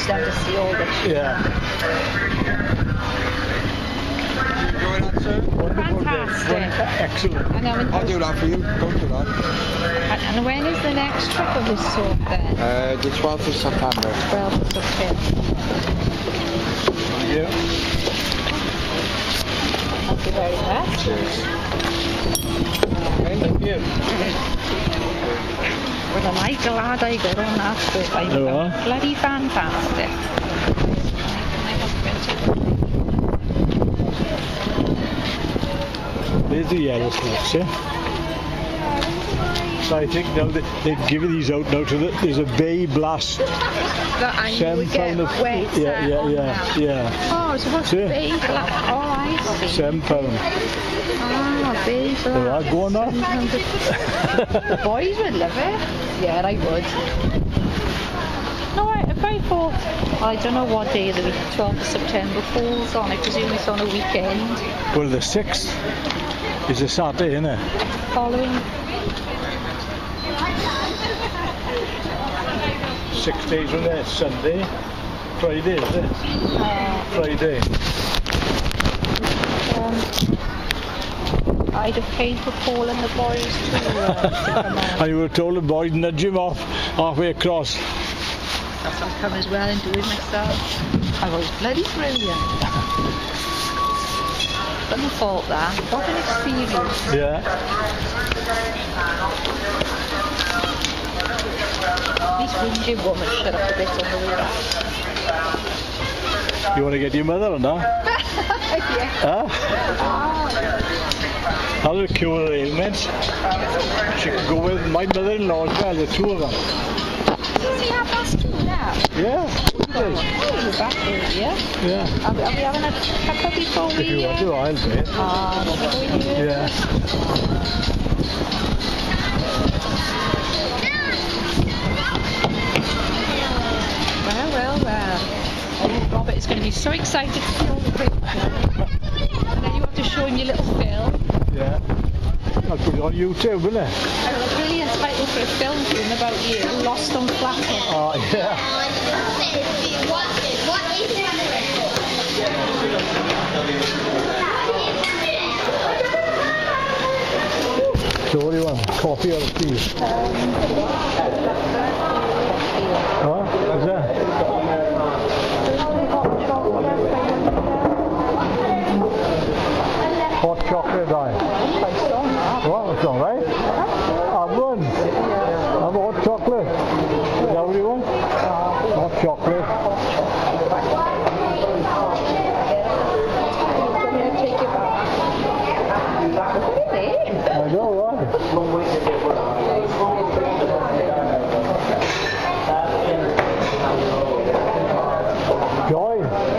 nice then to see all the shit. Yeah. Enjoy that, sir? Fantastic. Excellent. And I'll do that for you. Don't do that. And when is the next trip of this sort then? The 12th of September. 12th of September. Thank you. Thank you very much. Thank you. Well, am I glad I got on that trip. I You are? bloody fantastic. There's the yellow spots, yeah? So I think now they've given these out now to there's a Bay Blast. That you would get £7 wet. Yeah. Oh, so what's See? Bay Blast? Oh, I see. £7. Ah, Bay Blast. There are, go on now. The boys would love it. Yeah, I would. No, if I thought, I don't know what day the 12th of September falls on. I presume it's on a weekend. Well, the 6th is a Saturday, isn't it? Following. 6 days from there, Sunday, Friday, is it? Friday. I'd have paid for Paul and the boys to come on. And you were told the boys nudge him off halfway across. I'll come as well and do it myself. I was bloody brilliant. Couldn't fault that. What an experience. Yeah. This whinging woman shut up a bit on the way back. You want to get your mother or not? Yeah. Huh? That'll cure her ailments. She could go with my mother-in-law as well, the two of them. Does he have us too now? Yeah. Oh, we're back here, yeah? Yeah. Are we having a cuppa before we... If you want to, I'll do it. Yeah. Well. Oh, Robert is going to be so excited to see all the pictures. And then you have to show him your little film. Yeah. I'll put it on YouTube, won't I? I have a brilliant title for a film film about you, Lost on Flathead. Oh, yeah. So what do you want? Coffee or tea? Huh? What's that? Hot chocolate, I. What? That's all right. Have one. Have hot chocolate. Is that what you want? Hot chocolate. I know, right?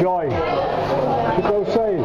Joy. Should go outside.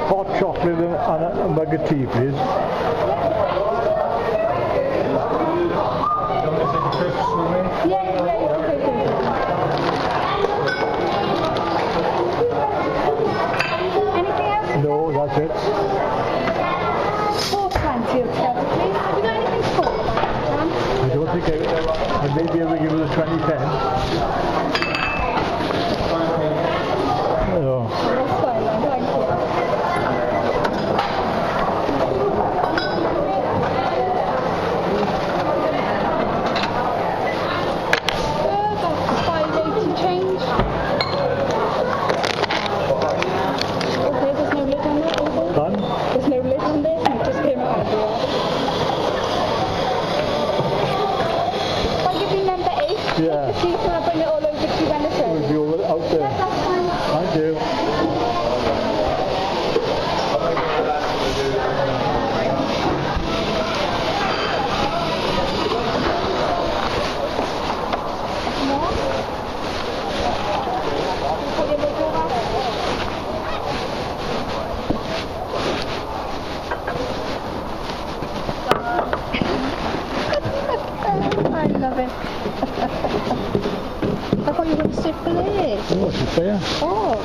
Hot chocolate and a mug of tea, please. Anything else? No, that's it. 420 of cheddar, please. Have you got anything for that? I don't think I may be able to give it a 2010. No. That's fine, then. Thank you. That's 580 change. Okay, there's no lid on that, is there? Done? There's no lid on this, and it just came out everywhere. If I give you number 8, Yeah. the sheet, and I'll bring it all over to you when it's ready. We'll be over out Yeah, there. that's fine. Thank you. More? Put your lid over. I love it. I thought you were going to sit for this. Oh, she's there. Oh.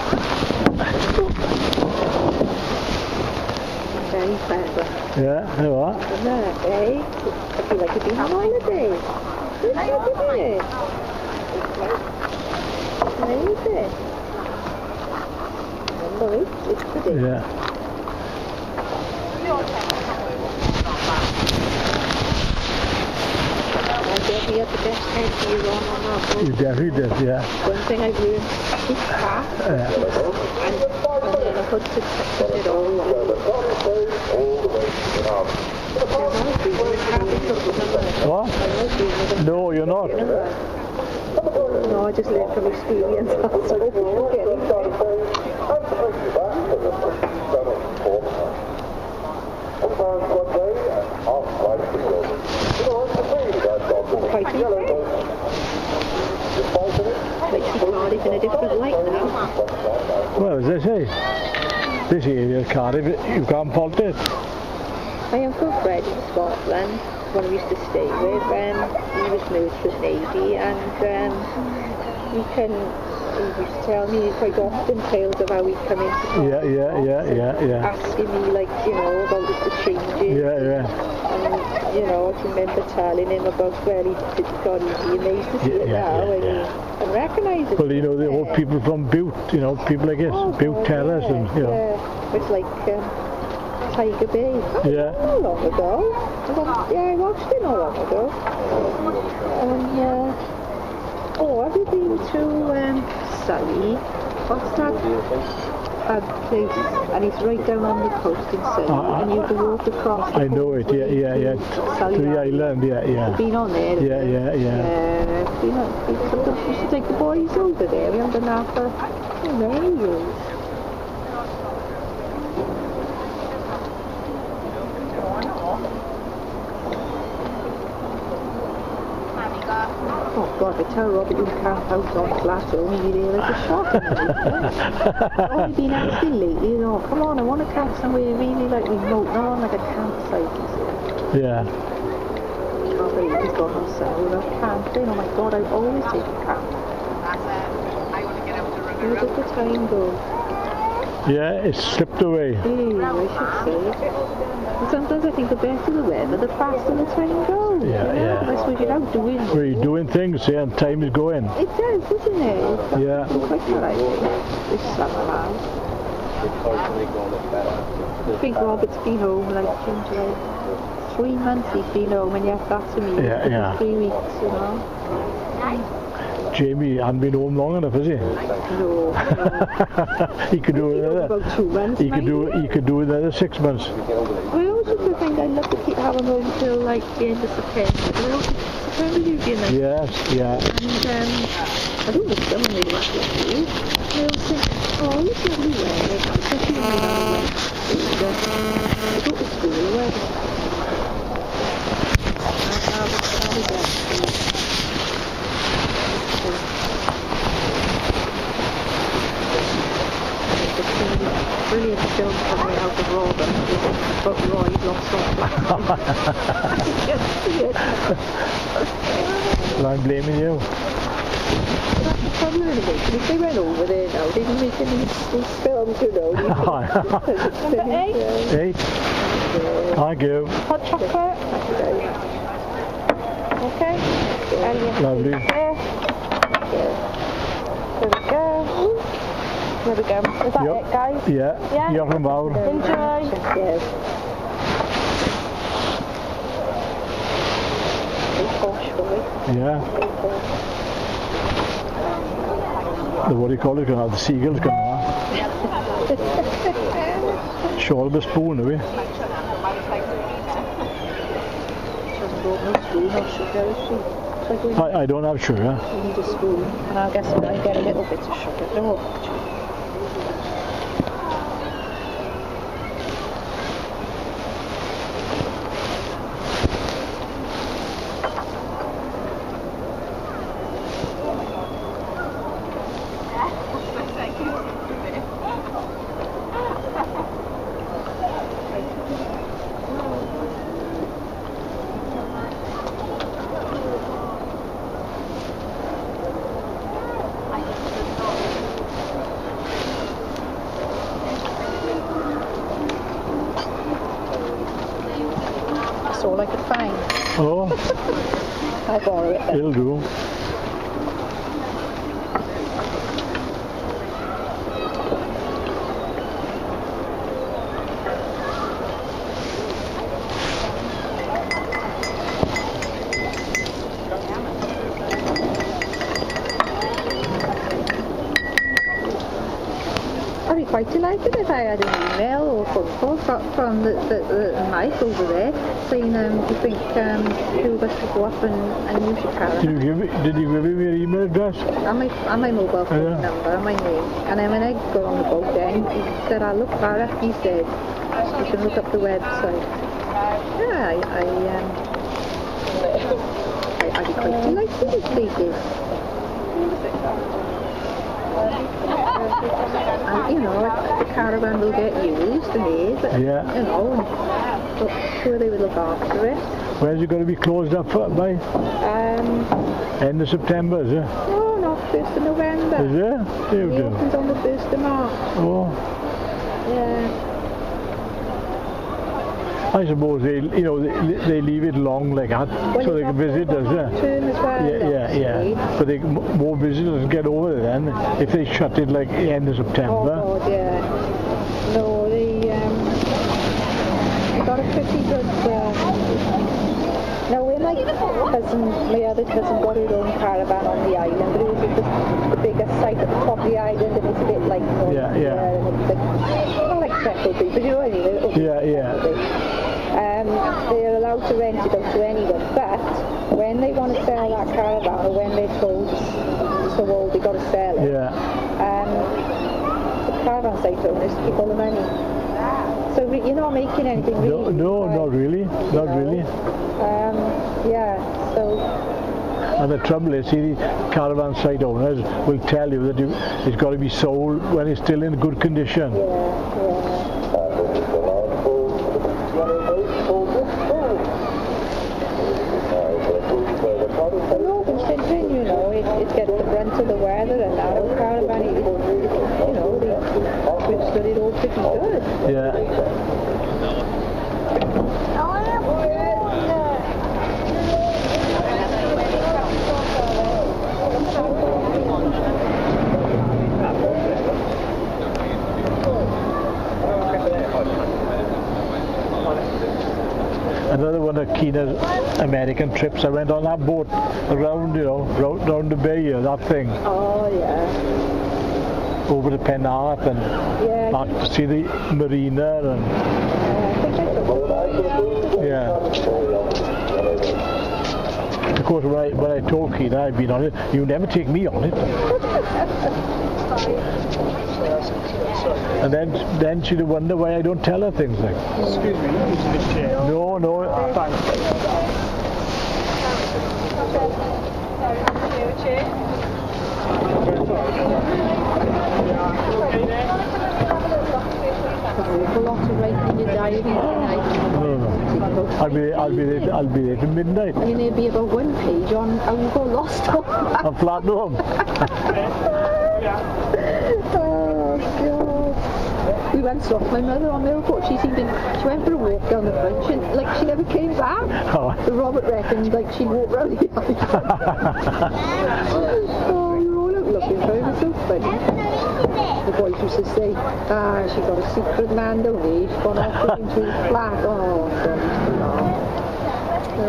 Very clever. Yeah, there you are. Isn't it, eh? I feel like you've been on holiday. Good job, isn't it? Amazing. Number 8, it's pretty. Yeah. I bet he had the best head you on that boat. You definitely did, yeah. One thing I've learned, keep calm and then I put it all on. What? No, you're not. No, I just learned from experience. That's all. Quite easy. Like see Cardiff in a different light now. Well, as I say, this area of Cardiff, you can't fault it. My uncle Fred in Scotland, one we used to stay with, he was merchant navy, and he used to tell me quite often tales of how he'd come into Cardiff. Yeah. Asking me, like, you know, about the changes. Yeah. And, you know, I can remember telling him about where he did God, he'd be amazed to see it now and recognise it. Well, you know, the old people from Butte, you know, people like this, Butte Terrace, and, you know. Yeah, it's like Tiger Bay. Yeah. Not long ago. I watched it not long ago. Have you been to Surrey? What's that place? And it's right down on the coast in Surrey, and you can walk across. I know it, yeah. To the island, yeah. Been on there? Yeah. Been on, we used to take the boys over there. We haven't done that for many years. Oh God, I tell Robert you camp out on Plateau and you'd hear like a shot. I've only been asking lately, you know, come on, I want to camp somewhere really like remote, not on like a campsite. Yeah. I can't believe he's gone on sale. Camping, oh my God, I always take a camp. Where did the time go? Yeah, it slipped away. I should say. And sometimes I think the better the weather, the faster the time goes. fun. Yeah, yeah. That's what you're out doing. Where you're doing things, yeah, and time is going. It does, doesn't it? Yeah. Quite alright. This summer, man. I think Robert's been home like since like 3 months he's been home, and yet that's to me. Yeah, yeah. 3 weeks, you know. Jamie hadn't been home long enough, has he? No. He could do another. About 2 months. He could do another 6 months. I also think I'd love to keep having home till like the end of September. But I also September usually nice. Yes, yeah. And I don't know if someone really wants to do. They'll say, oh, it's lovely weather, especially when you're on a wet I go to school or whatever. I'll be there. Brilliant film coming out of Robert about Roy lost all Well, I'm blaming you. That's the problem with it. If they went over there now, they didn't make any films, you know. Hey, thank you. Hot chocolate. Okay. Lovely. There we go. There we go. Is that Yep. it, guys? Yeah. Yeah. Diolch yn fawr. Enjoy. Yes. Very posh for me. Yeah. Very posh. What do you call it? The seagulls come on. Shawl with a spoon, are we? She hasn't brought no spoon or sugar, has she? So I don't have sugar. you need a spoon. And I guess I get a little bit of sugar. No. That's all I could find. Oh, I borrow it then. it'll do. I'd be quite delighted if I had an email or phone call from the Mike over there saying, do you think two of us should go up and use your car? Did you give him your email address? And my mobile phone Yeah. number and my name. And then when I got on the boat then, he said, I'll look that up. He said, you should look up the website. Yeah, I'd be quite delighted if they did. And, you know, the caravan will get used and made, but, Yeah. you know, but sure they would look after it. When's it going to be closed up for, by? End of September, is it? No, not 1st of November. Is it? There we It go. opens on the 1st of March. Oh, Yeah. I suppose they leave it long like that so they can visit us, yeah. Term as well. Yeah. But more visitors get over it then if they shut it like the end of Oh September. God, yeah. No, they got a pretty good. Now when my other cousin got her own caravan on the island, but it was the biggest site at the top of the island, and it's a bit like Yeah. and it's like, not like Freckleby, but you know what I mean. Yeah. They're allowed to rent it out to anyone, but when they want to sell that caravan, or when they're told so old they got to sell it, Yeah. the caravan site owners keep all the money. So you're not making anything really. No, right? not really. Not really. Yeah, so And the trouble is, see, the caravan site owners will tell you that it's got to be sold when it's still in good condition. yeah. No, considering, you know, it gets the brunt of the weather and that old caravan, you know, they withstood it all pretty good. Yeah. of Keena's American trips, I went on that boat around, you know, round the bay here, that thing. Oh, yeah. Over to Penarth and Yeah. back to see the marina and I think I took it. yeah. Of course, when I told Keena I'd been on it, you never take me on it. And then she'd wonder why I don't tell her things like. Excuse me, using this chair. No. Thanks. Awful lot to write in your diary tonight. No. I'll be there till midnight. I mean, there'd be about one page on how you got lost on that. I'm flat home. Oh, God. We went off my mother on the airport. She went for a walk down the front. She never came back. Oh. So Robert reckoned like she'd walk round the island. Oh, we were all out looking for her. It was so funny. The boys used to say, she got a secret man down there. She's gone off into his flat. Oh, God, we used to laugh. Oh.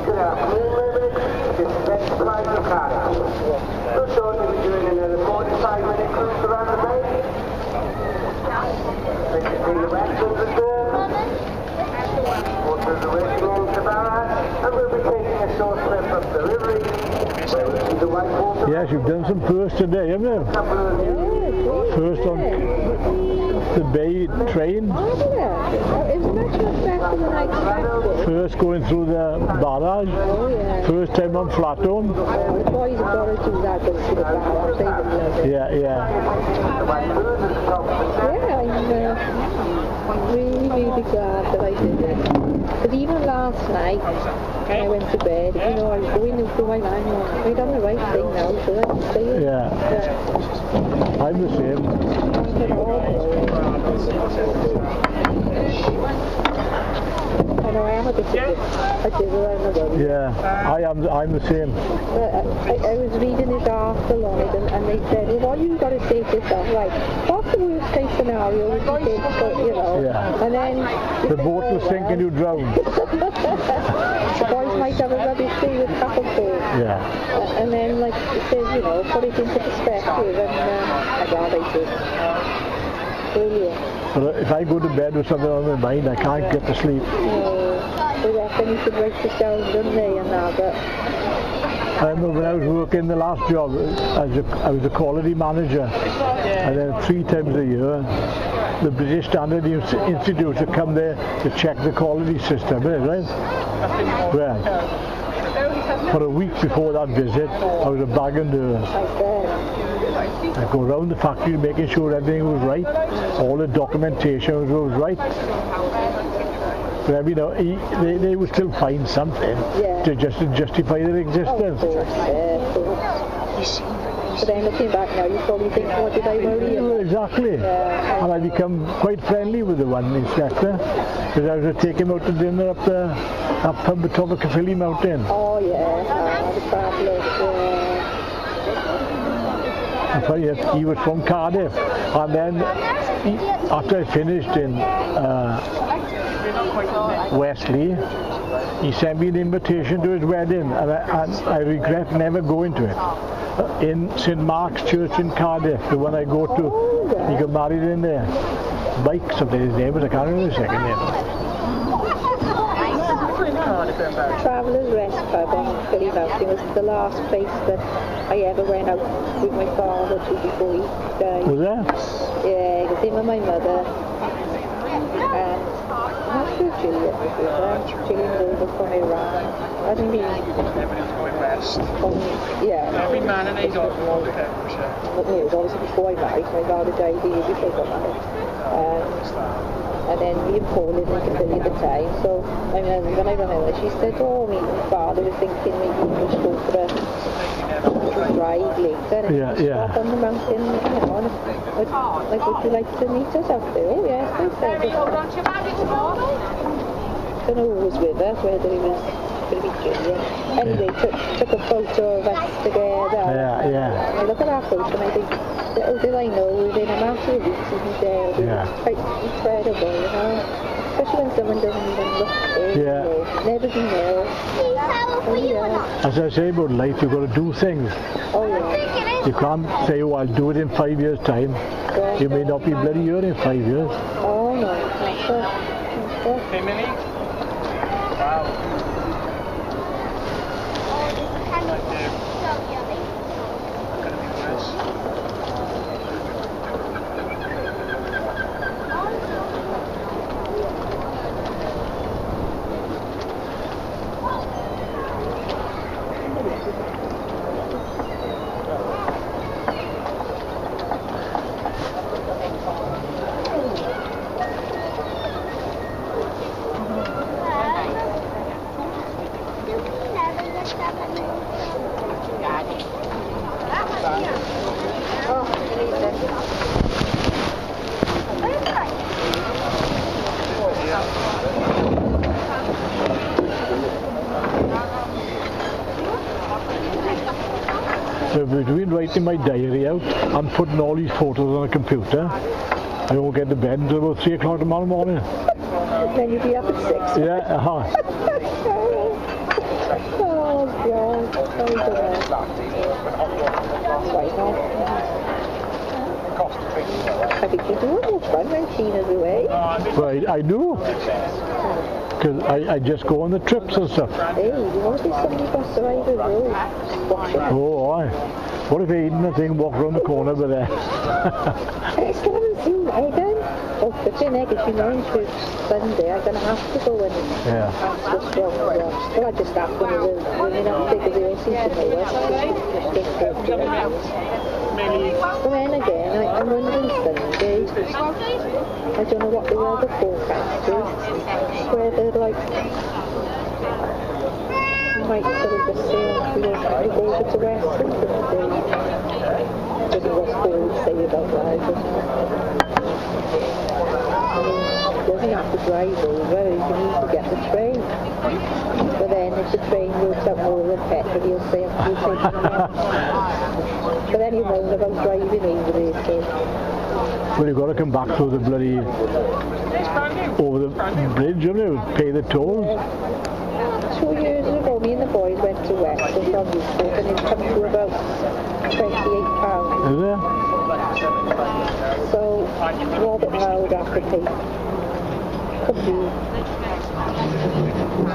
Good afternoon, ladies. This is next flight to Cardiff. We'll shortly be doing another 45-minute cruise around the bay. Visiting the restaurant reserve, water the waiting room to Barras, and we'll be taking a short trip up the river where we'll see the white water. Yes, you've done some first today, haven't you? First on the bay train. Oh, yeah. It was much better than I expected. First going through the barrage. Oh, yeah. First time on Flatholm. The boys have got to do that going to the barrage. They would love it. Yeah. Yeah, I'm really glad that I did it. But even last night, when I went to bed, you know, I was going through my mind, I've done the right thing now, so let's stay in. Yeah. I'm the same. I know I am a bit of a dizzle, I'm a worry. Yeah, I'm the same. I was reading this article on it and they said, well, what you've got to say to yourself, right, what's the worst case scenario if you did, you know, Yeah. and then... The boat will sink and you drown. The boys might have a rubbish day with tackle boat. Yeah. And then, like it says, you know, put it into perspective and I'm glad I did. Brilliant. But if I go to bed with something on my mind, I can't get to sleep. They reckon you should write this down, don't they, and that, but... I remember when I was working the last job, I was a quality manager, and then 3 times a year, the British Standard Institute would come there to check the quality system, right? Well, for a week before that visit, I was a bag and I go around the factory making sure everything was right, all the documentation was right. But you know, they would still find something to justify their existence. Of course. But then looking back now, you probably think, what did I worry about? Exactly. And I become quite friendly with the one inspector, because I was to take him out to dinner up pub atop of Caerphilly Mountain. Oh yeah, the fabulous. I thought he was from Cardiff, and then after I finished in Wesley, he sent me an invitation to his wedding, and I regret never going to it. In St Mark's Church in Cardiff, the one I go to, he got married in there. Mike, something his name was, I can't remember his second name. Travellers Rest Pub on Caerphilly Mountain was the last place that I ever went out with my father to before he died. Was there? Yeah, it was him and my mother. And I'm not sure Gillian was with her. Gillian was over from Iran. I think he... Everybody's going west. Yeah. Every man and his own from Pembrokeshire. It was obviously before I married. My father died the year before I got married. And then me and Paul lived in Caerphilly at the time, so when I remember, she said, oh, my father was thinking maybe we should go for a ride later, and stop on the mountain, you know, and like, would you like to meet us out there? Oh yes, I said. I don't know who was with us, whether it was going to be Gillian. Anyway, took a photo of us together. Yeah. And I look at our photo and I think, little did I know, within a after a week in the day, Yeah. it's quite incredible, you know. Especially when someone doesn't even look ill, Yeah. or never been ill. Oh yeah. As I say about life, you've got to do things. Oh yeah. You can't say, oh, I'll do it in 5 years' time. Yeah. You may not be bloody here in 5 years. Oh no, that's it. That's it. Hey, Millie. Wow. Gonna be nice. So between writing my diary out and putting all these photos on a computer, I won't get to bed until about 3 o'clock tomorrow morning. Then you'll be up at 6. Yeah, Oh God, oh God. Right now. I think you do it more fun when Tina's away. Right, I do. Because I just go on the trips and stuff. Hey, you want to be somebody bus driver road? Watch it. Oh, aye. What if Aidan and thing walk around the corner over there? I still haven't seen Aidan. Oh, the thing is, if you know for Sunday, I'm going to have to go and Yeah. ask what's wrong with them. Well, I just asked one of the women up there because they all seem to know us. But then again, I'm wondering Sunday, I don't know what the weather forecast is, whether like, you might sort of just say, we go over to Western Sunday. Doesn't what school say about that, doesn't it? I mean, he doesn't have to drive over, he can easily get the train. But then if the train works out more than petrol, he'll say, we'll take him around. But then he'll moan about driving over there, so. Well, you've got to come back through the bloody, over the bridge, haven't you? Pay the tolls. 2 years ago, me and the boys went to Western on Newport and it come to about £28. Is there? So, Robert and I would have to pay, could be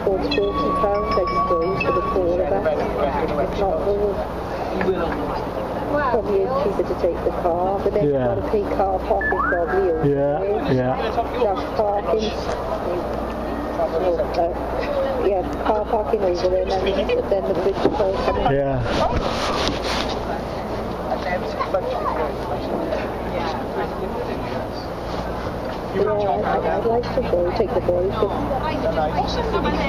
towards £40, I suppose, for the four of us. If not more. Probably it's cheaper to take the car, but then Yeah. you've got to pay car parking probably over Yeah, there. yeah. Just parking. Yeah, car parking over there, and then the bridge toll coming. Yeah. Yeah, I'd like to go, take the boys, but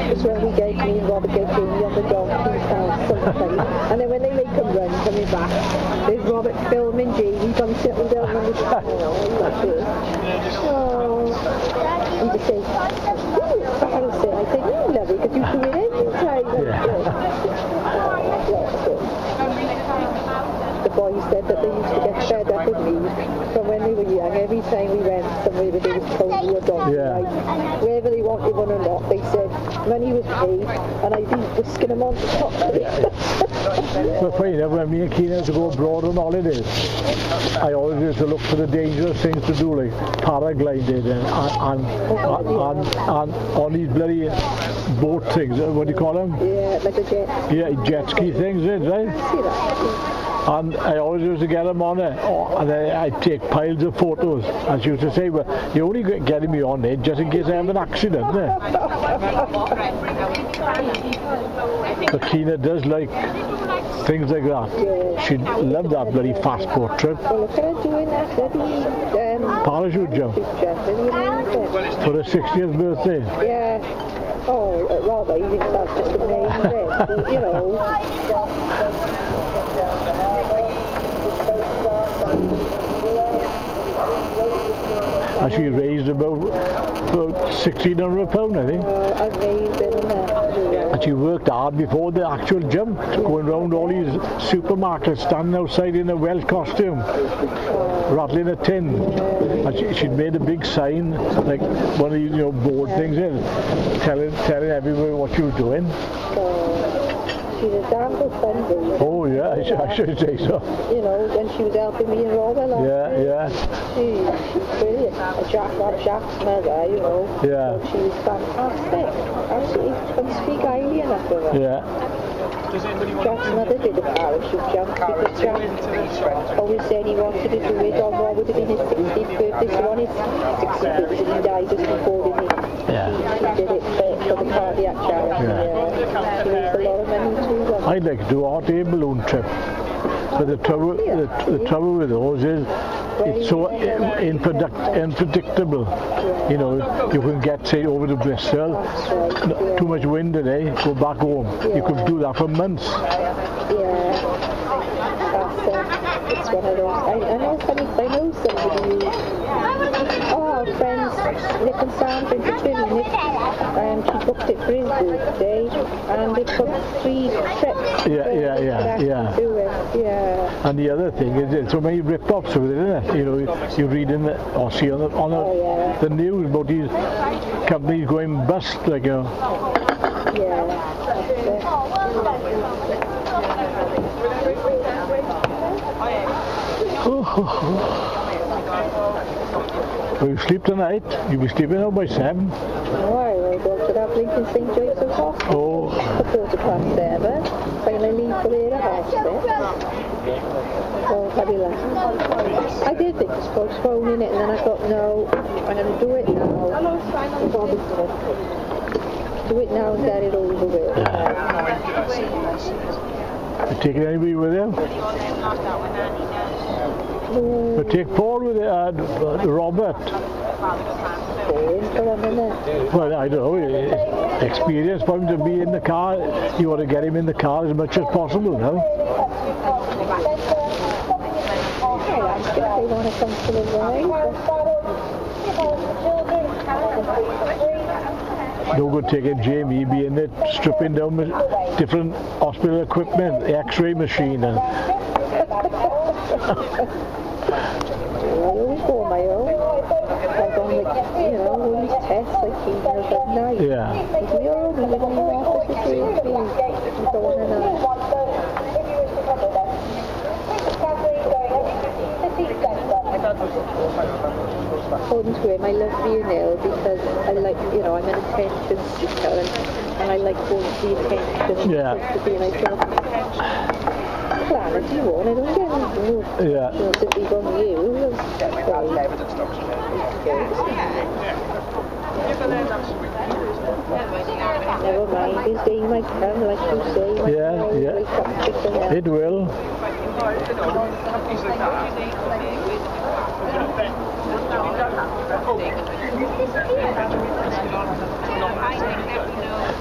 it's when we get, me and Robert get Jamie on the donkey sometimes, and then when they make them run coming back, there's Robert filming Jamie come sitting down on the side. Oh, that's it. Oh, and just say, embarrassing. I said, you love it because you do it every time. The boys said that they used to get fed up with me from when they were young. Every time we went somewhere where they was told we were donkey Yeah. ride, wherever they wanted one or not, they said money was paid and I'd be whisking them on the top of it. But funny enough, when me and Keena used to go abroad on holidays, I always used to look for the dangerous things to do, like paragliding and on these bloody boat things, what do you call them? Yeah, like a jet. Yeah, jet ski things, right? See that? And I always used to get them on it, and I'd take piles of photos. As you used to say, well, you're only getting me on it just in case I have an accident, eh? But Keena does like things like that. Yeah. She'd love that bloody fast boat trip. Well, look at her doing that bloody Parachute jump for her 60th birthday. Yeah. Oh, rather, you think that's just a name then, but, you know. And she raised about £1,600, I think. Amazing, isn't it? And she worked hard before the actual jump, going round all these supermarkets, standing outside in a Welsh costume, rattling a tin. And she'd made a big sign, like one of these, board things in, telling everyone what she was doing. She's a damn good friend, really. Oh yeah, I should say so. When she was helping me and Robert last year. Yeah. She's brilliant. Jack's mother, Yeah. So she was fantastic. Absolutely couldn't speak highly enough of her. Yeah. Jack's mother did a parachute jump because Jack always said he wanted to do it on what would have been his 60th birthday. So on his 60th birthday, he died just before, didn't he? Yeah. He did it for the cardiac charity. He raised a lot of money too. I'd like to do a hot air balloon trip. But the trouble with those is it's so unpredictable. You can get, say, over to Bristol, too much wind today, go back home. You could do that for months. Yeah, it's one of those. I know somebody who, our friends, Nick and Sandra in Virginia, Nick, she booked it for his birthday, and they took 3 trips. Yeah. Do it. Yeah. And the other thing is, there's so many rip-offs of it, isn't it? You read in or see on the news about these companies going bust, like, Yeah. Will you sleep tonight? You'll be sleeping out by 7. No, I will go to that Lincoln St. Joseph's Hospital. Oh. Quarter past 7. I'm going to leave for there at 6:30. So, fabulous. I did think of postponing it, and then I thought, no, I'm going to do it now. Do it now and get it over with. You taking anybody with you? But take Paul with Robert. Well, I don't know. Experience for him to be in the car. You want to get him in the car as much as possible, no? I think they want to come to the ride. No good taking Jamie being there, stripping down different hospital equipment, the X-ray machine, and. I always go on my own. Like on all these tests, like emails at night. Yeah. Like, you're only living in the office for 3 weeks. You go on and on. According to him, I love being ill because I like, I'm an attention seeker and I like going to the attention. Yeah. To be like, plan if you want, I don't get anything. Yeah. Simply from you. Never mind, his day might come, like you say. Yeah. It will.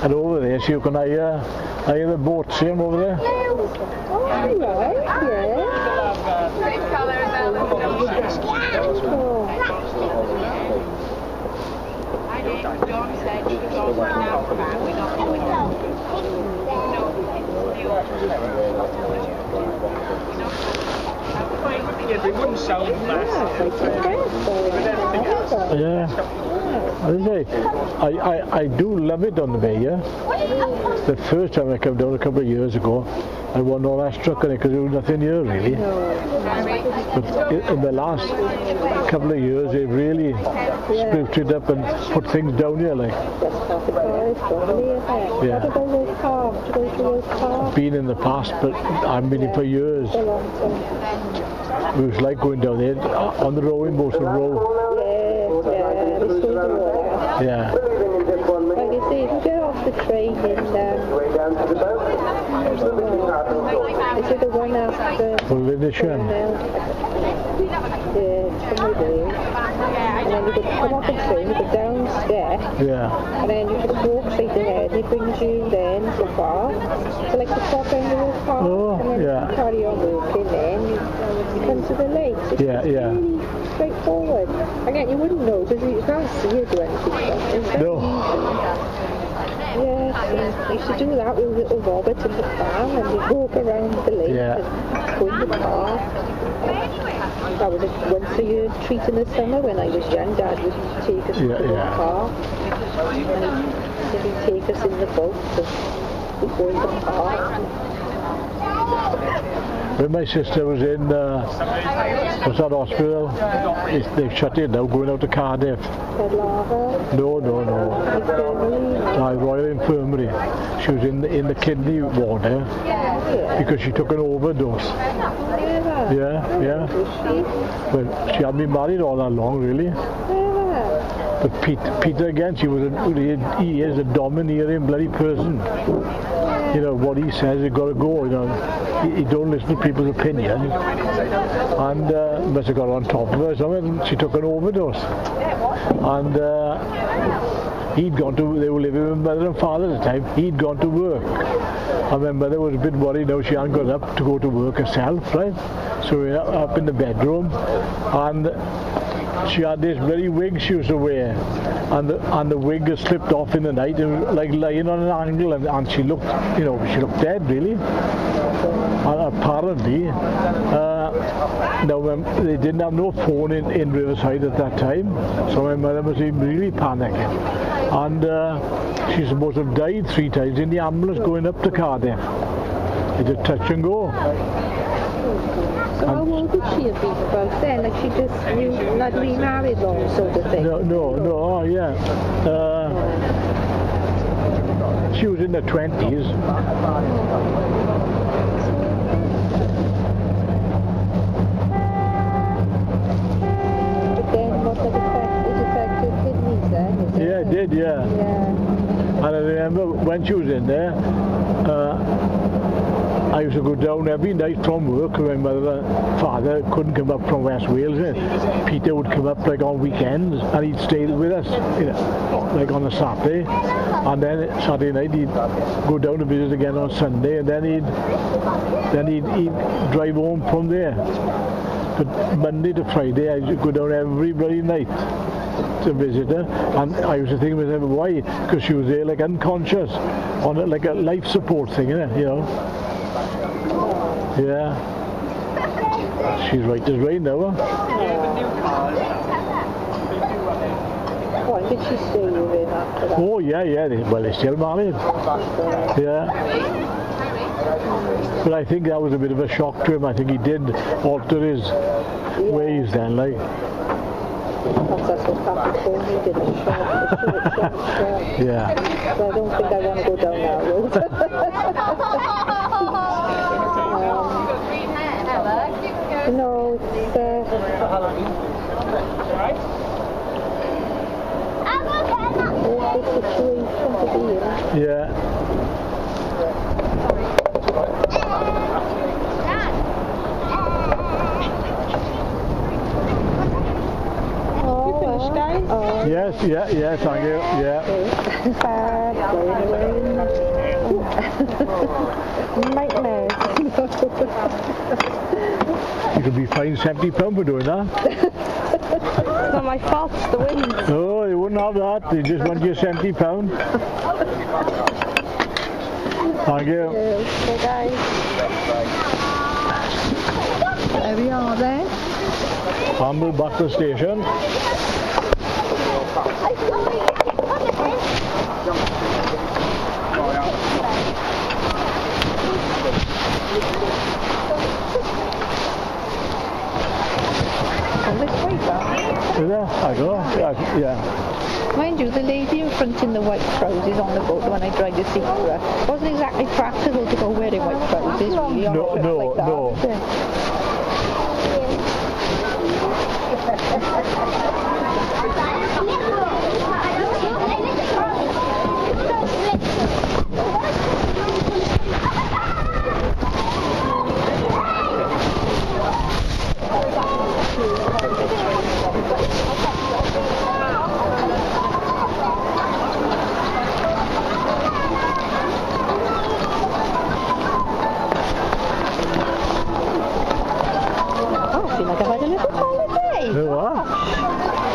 And over there, so you can hire the boat, see them over there? Oh, right, yeah. Same colours as the I did. John said she was on right now, but we're not going down. Yeah, they wouldn't sell them Yeah. I do love it on the bay, yeah. The first time I came down a couple of years ago, I wasn't all that struck on it because there was nothing here really. But in the last couple of years, they really spruced it up and put things down here, like. Yeah. Been in the past, but I haven't been in for years. It was like going down there on the rowing boat and row. Yeah. Like you see, if you get off the train in is it the one after Lindishan? And then you could come off the train, you go downstairs, and then you just walk straight ahead. It brings you then so far to like the top end of the park, and then you carry on walking. Then you come to the lakes. It's really straightforward. Again, you wouldn't know because you can't see it or anything. It's very easy. Yes, we used to do that with little Robert in the farm, and we'd walk around the lake Yeah. and go in the park. That was once a year treat in the summer when I was young. Dad would take us to the park, and he'd take us in the boat and we'd go in the park. When my sister was in, was that hospital? They've shut it now, going out to Cardiff. Lava, No. infirmary. Royal Infirmary. She was in the kidney ward there because she took an overdose. Yeah. Was she? Well, she had been married all that long, really. Yeah. But Peter again, he is a domineering bloody person. You know, what he says, you got to go, you know. He don't listen to people's opinions. And must have got on top of her or something. She took an overdose. And they were living with mother and father at the time. He'd gone to work. And my mother was a bit worried now she hadn't got up to go to work herself, right? So we were up in the bedroom, and she had this bloody wig she used to wear, and the wig had slipped off in the night, and like lying on an angle, and she looked, you know, she looked dead really. And apparently, now they didn't have no phone in Riverside at that time, so my mother must have been really panicking, and she's supposed to have died 3 times in the ambulance going up to Cardiff. It's a touch and go. So how old would she have been about then? Like she just not remarried long, sort of thing? No, oh yeah. She was in her 20s. But then what it affected kidneys then? Is it? Yeah, it did, yeah. Yeah. And I remember when she was in there, I used to go down every night from work because my mother and father couldn't come up from West Wales. Peter would come up like on weekends and he'd stay with us, you know, like on a Saturday. And then Saturday night he'd go down to visit again on Sunday, and then he'd drive home from there. But Monday to Friday I used to go down every bloody night to visit her, and I used to think to myself, why? Because she was there like unconscious on like a life support thing, you know. Yeah. She's right as rain now, huh? Why did she stay with him after that? Oh yeah, they're still married. Yeah. But I think that was a bit of a shock to him. I think he did alter his ways then, like. That's what Capricorn did, a short. Yeah. So I don't think I want to go down that road. No, it's awful situation to be in. Yeah. You finished, guys? Yes, thank you. Yeah. Nightmares. You could be fined £70 for doing that. It's not my fault, it's the wind. Oh, they wouldn't have that. They just want you £70. Thank you. Okay, guys. There we are then. Hamble back to the station. I go. Yeah. Mind you, the lady in front in the white trousers on the boat when I tried to see her wasn't exactly practical to go wearing white trousers really on a boat like that, was it?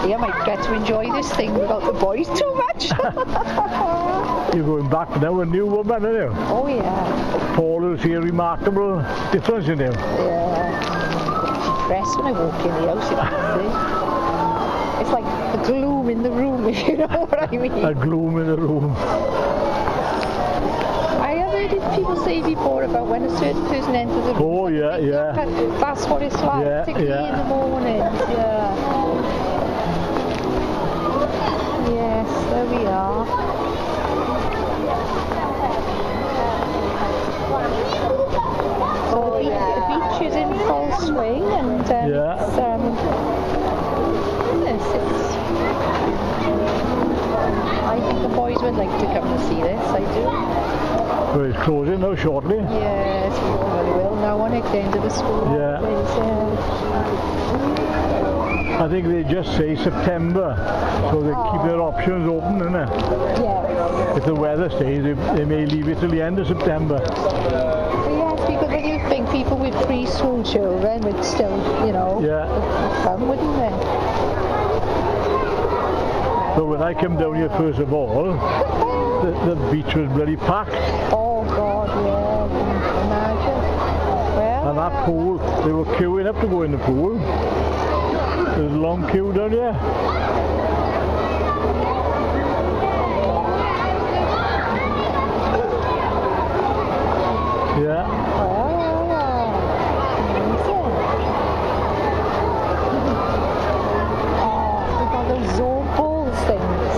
I might get to enjoy this thing without the boys too much. You're going back now, a new woman, aren't you? Oh yeah. Paul will see a remarkable difference in you. Yeah. Dressed when I walk in the house, you can see. It's like a gloom in the room, if you know what I mean. A gloom in the room. I have heard people say before about when a certain person enters a room. Oh yeah, yeah. That's what it's like, Yeah, particularly yeah. in the mornings. Yeah. Yes, there we are. So the beach is in full swing, and Yeah. it's I think the boys would like to come and see this, I do. Well, it's closing now shortly. Yes, we probably will now on it end of the school Yeah. holidays, I think they just say September, so they keep their options open, innit? Yes. If the weather stays, they may leave it till the end of September. Yes, because when you think people with preschool children would still, you know, Yeah. come, wouldn't they? But when I came down here first of all, the beach was bloody packed. Oh God, yeah, imagine. Well, And that pool, they were queuing up to go in the pool. There's a long queue down here. Yeah.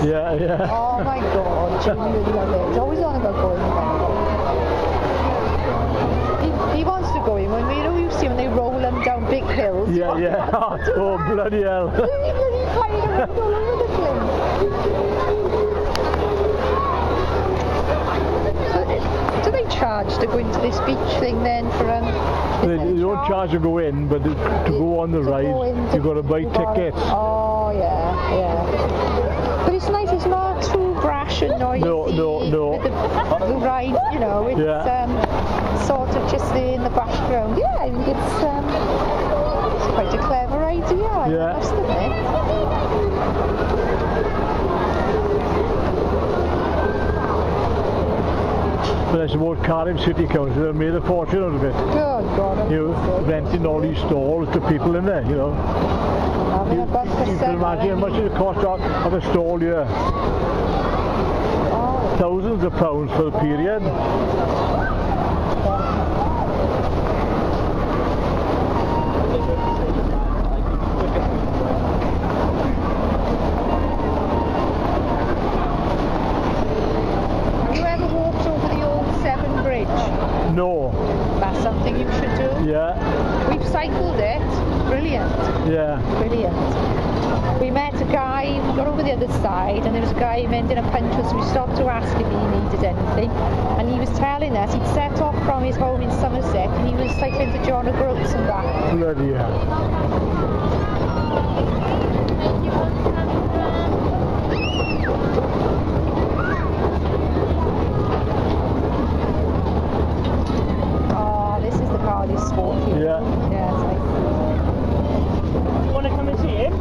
Yeah, yeah. Oh my God, Jamie really love it. He's always on about going there. He wants to go in when you see when they roll them down big hills. Yeah, yeah. Oh, bloody hell. He's flying around all over the place. So, do they charge to go into this beach thing then for They don't charge to go in, but to go on the ride, you've got to buy tickets. Oh yeah, yeah. But it's nice, it's not too brash and noisy. No. With the ride, you know, it's sort of just there in the background. Yeah, I think it's quite a clever idea, I must admit. But I suppose Cardiff City Council have made a fortune out of it. Good God. You know, renting all these stalls to people in there, you know. Having a bus for You can imagine how much it cost of a stall here. Thousands of pounds for the period. Have you ever walked over the old Severn Bridge? No. That's something you should do. Yeah. We've cycled it. Brilliant. Yeah. Brilliant. We met a guy, we got over the other side, and there was a guy mending a puncture, so we stopped to ask if he needed anything. And he was telling us he'd set off from his home in Somerset, and he was cycling to John O'Groats and back. Bloody hell. Oh, this is the Cardiff Sport Field. Yeah. Yeah, it's like... You want to come and see him?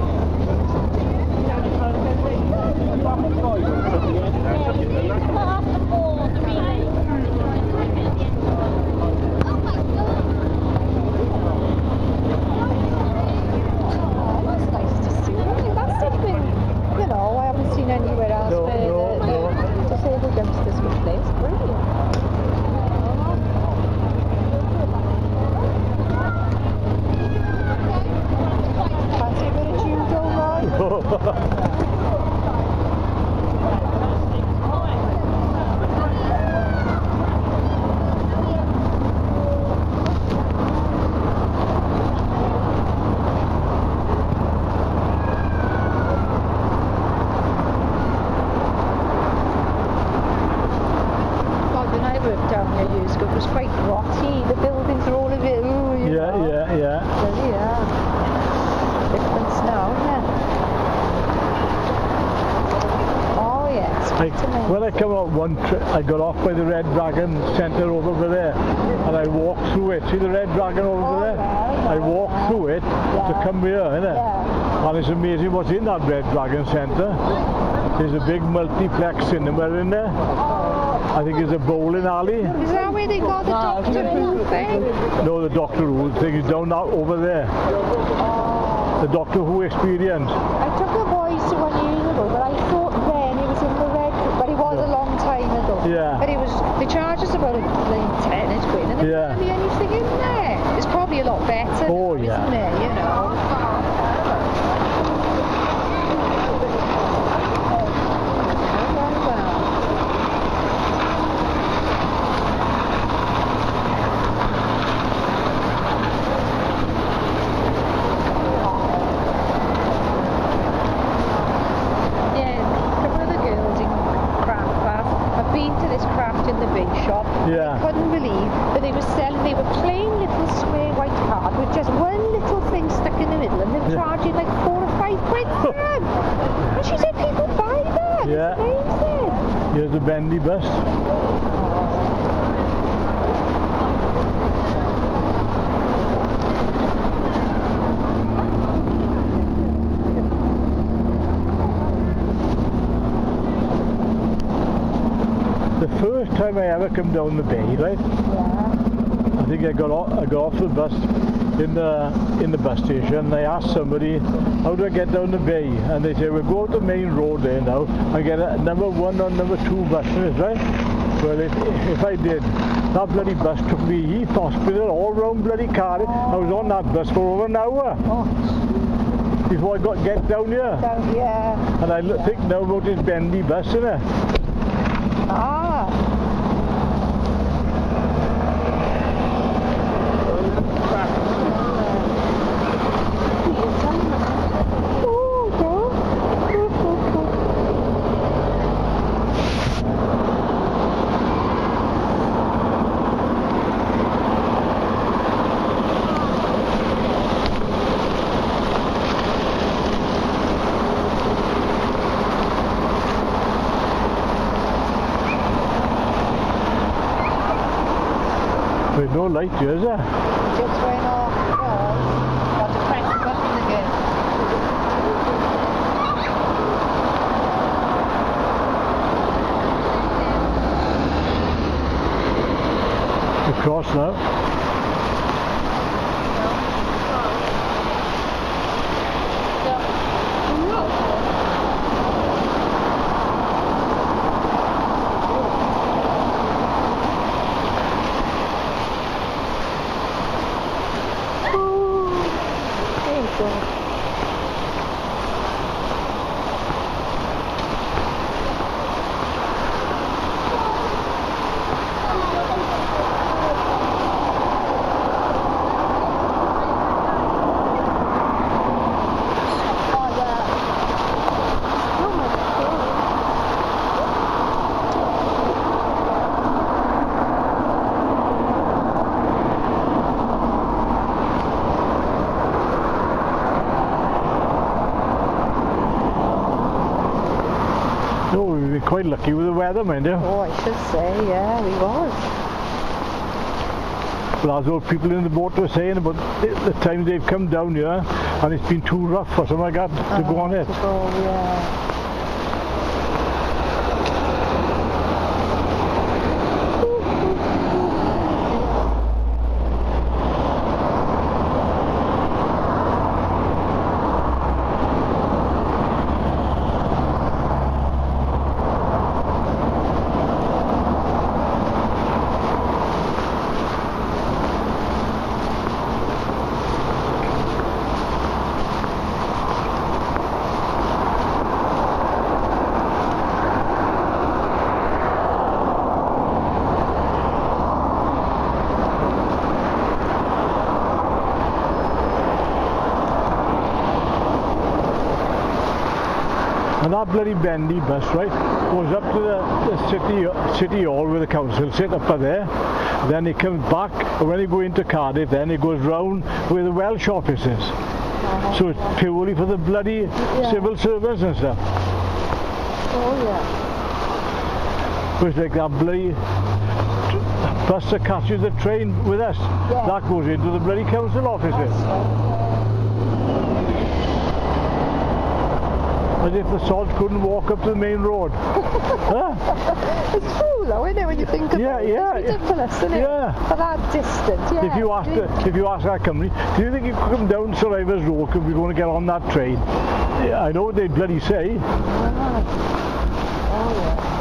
That's nice to see. That's different. You know, I haven't seen anywhere else where the disabled youngsters would play. It's brilliant. Fancy a bit of judo, Ron? God, when I worked down here years ago, it was quite rocky. The buildings are all a bit, ooh, you know. Yeah. Really, yeah. Difference now, yeah. Oh, yes. When I come out one trip, I got off by the Red Dragon Centre over there, and I walked through it. See the Red Dragon over there? Yeah. I walked through it to come here, innit? Yeah. And it's amazing what's in that Red Dragon Centre. There's a big multiplex cinema in there. I think it's a bowling alley. Is that where they got the Doctor Who thing? No, the Doctor Who thing is down out over there. The Doctor Who experience. I took the boys to one years ago, but I thought then it was in the red, but it was a long time ago. Yeah. But it was, they charge us about like 10 quid and there's Yeah. hardly anything in there. It's probably a lot better Oh, now, yeah. isn't it, you know? Yeah. I couldn't believe that they were plain little square white cards with just one little thing stuck in the middle and they were charging like 4 or 5 quid for them. And she said people buy them. Yeah. It's amazing. Here's the bendy bus. The first time I ever come down the bay, right? Yeah. I think I got off the bus in the bus station and I asked somebody, how do I get down the bay? And they said, well, go to the main road there now and get a number 1 or number 2 buses, right? Well, if I did, that bloody bus took me Heath Hospital all round bloody Cardiff. I was on that bus for over an hour before I get down here. Yeah. And I think now about this bendy bus, innit? Ah. There's no light here, is there? Just went off. Got to press the button again. Across now. No, we've been quite lucky with the weather, mind you. Oh, I should say, yeah, we was. Well, as old people in the boat were saying about the times they've come down here and it's been too rough or something like that to go on it. Oh, yeah. And that bloody bendy bus, right, goes up to the city hall where the council sit up there. Then it comes back, and when you go into Cardiff, then it goes round where the Welsh office is. So it's purely for the bloody civil servants and stuff. Oh, yeah. But it's like that bloody bus that catches the train with us. Yeah. That goes into the bloody council offices. As if the sods couldn't walk up to the main road. Huh? It's true though, isn't it, when you think about it? Yeah. It's ridiculous, isn't it? Yeah. For that distance, yeah. If you ask that company, do you think you could come down Survivors Road because we're going to get on that train? Yeah, I know what they'd bloody say. Oh, yeah.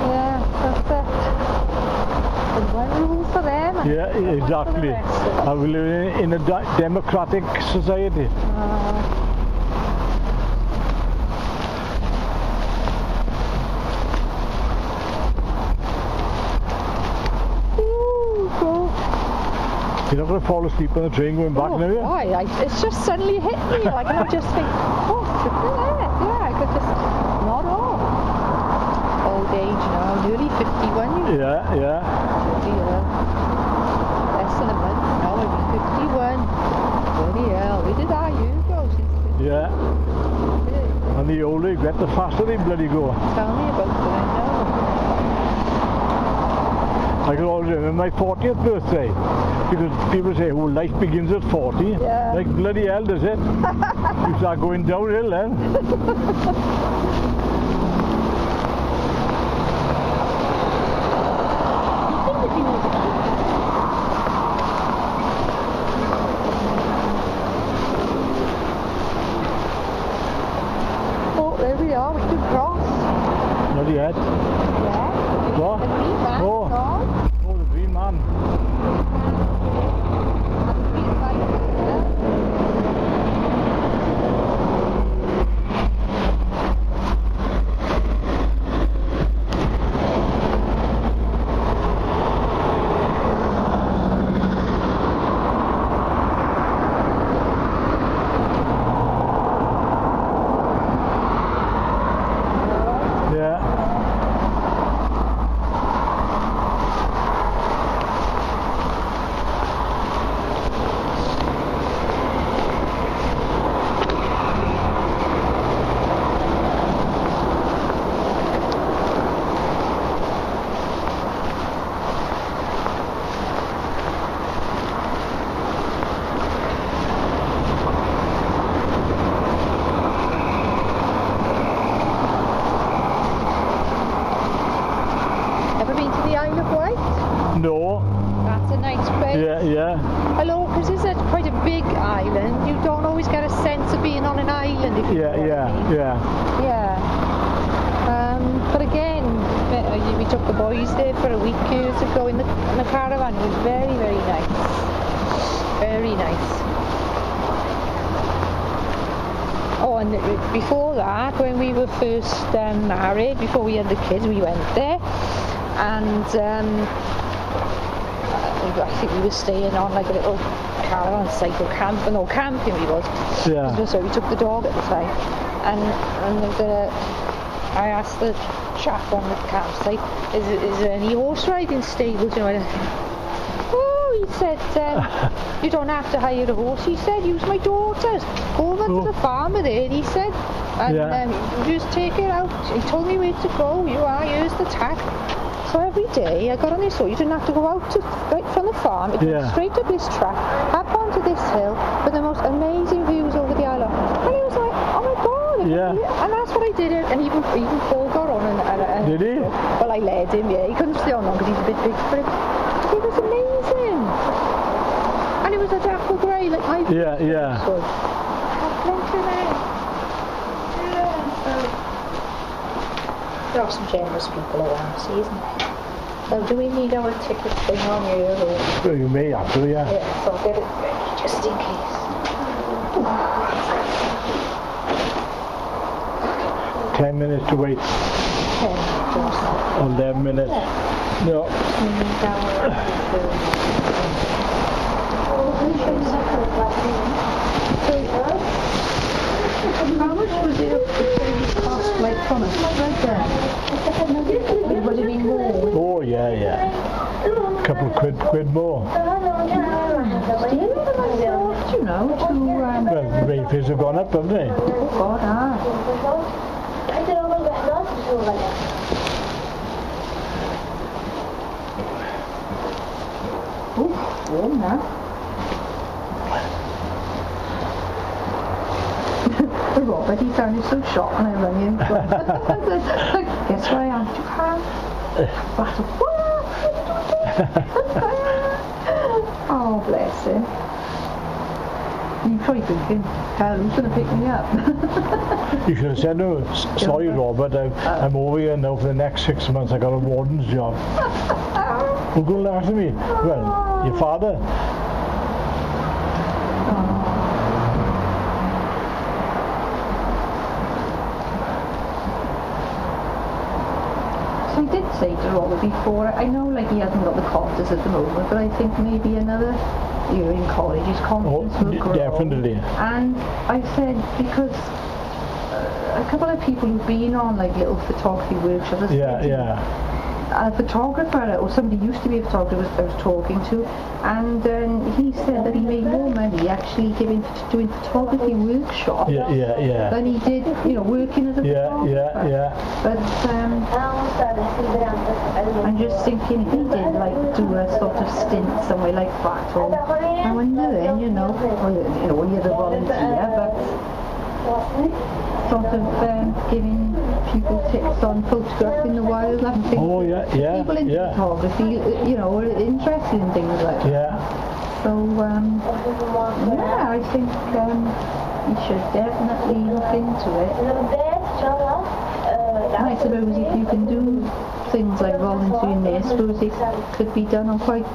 Yeah, that's it. There's one rule for them. and Yeah, one for the exactly. rest of us. I live in a democratic society. You're not going to fall asleep on the train going back, now, you? Why? It's just suddenly hit me, like, and I just think, oh, flipping heck, yeah, I could just nod off. Old age now, I'm nearly 51, you know. Yeah. Less than a month, now I'll be 51. Bloody hell, where did our years go since 50? Yeah. And the older you get, the faster they bloody go. Tell me about it, I know. I can always remember my 40th birthday, because people say, oh, life begins at 40. Yeah. Like bloody hell, does it? You start going downhill then. Oh, there we are, we could cross. Not yet. Yeah. What? The green man, Oh. no? Oh, the green man. Yeah. Ever been to the Isle of Wight? No. That's a nice place. Yeah. Hello, because it's quite a big island. You don't always get a sense of being on an island if you know what I mean. Yeah. But again, we took the boys there for a week years ago in the caravan. It was very, very nice. Very nice. Oh, and before that, when we were first married, before we had the kids, we went there. And I think we were staying on like a little caravan site or camping we was. Yeah. So we took the dog at the time, and I asked the chap on the campsite, is there any horse riding stables? You know, oh, he said, you don't have to hire a horse. He said, use my daughter's. Go over to the farmer there, he said, and just take it out. He told me where to go. Here's the tag. So every day I got on this road. You didn't have to go out right from the farm. It went straight up this track, up onto this hill with the most amazing views over the island. And he was like, oh my god! And that's what I did. And even Paul got on. And Did he? Well, I led him. Yeah, he couldn't stay on long because he's a bit big for him. It was amazing. And it was a dapple grey, like my Yeah. So, there are some generous people around, see, isn't there? So do we need our ticket thing on here? Or? Well, you may have to, yeah. Yeah, so I'll get it ready just in case. 10 minutes to wait. 10, just. 11 minutes. No. How much was it cost, like, from us? Right there. It would have been more. Oh, yeah. Couple quid more. You know, to, Well, the rate fares have gone up, haven't they? oh God, warm now. But he sounded so shocked when I rang him. Guess where I am? Japan. But what? Oh, bless him. You're probably thinking, hell, who's going to pick me up? You should have said, no, sorry Robert, I'm over here now for the next 6 months. I got a warden's job. Who's going to look after me? Well, your father. So I did say to Robert before, I know like he hasn't got the confidence at the moment, but I think maybe another year in college his confidence will grow. Definitely. And I said, because a couple of people who've been on like little photography workshops, a photographer, or somebody used to be a photographer I was talking to, and he said that he made more money actually doing photography workshops than he did, working as a photographer. But I'm just thinking, if he did like do a sort of stint somewhere like that, or I wonder then, when you're the volunteer, but sort of giving people tips on photographing the wildlife and things. People into photography, are interested in things like that. So, I think you should definitely look into it. And I suppose if you can do things like volunteering there, I suppose it could be done on quite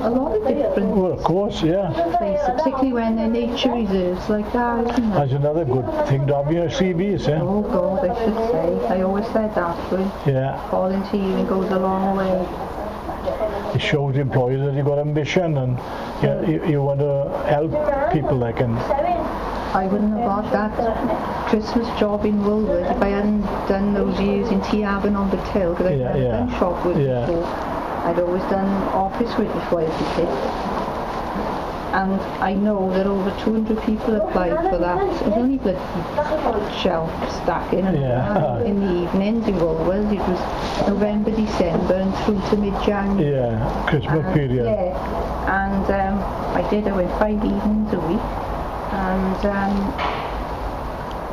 a lot of different Well, of course, places, particularly when they're nature reserves like that, isn't it? That's another good thing to have in your CVs, Oh God, I should say. I always said that, but volunteering goes a long way. It shows employers that you've got ambition and you want to help people that can. I wouldn't have got that Christmas job in Woolworths if I hadn't done those years in Tea Haven on the Till, because I'd never done shop work before. I'd always done office work before I was a kid. And I know that over 200 people applied for that. It was only the shelf stacking in the evenings in Woolworths. It was November, December and through to mid-January. Christmas period. And I went 5 evenings a week. And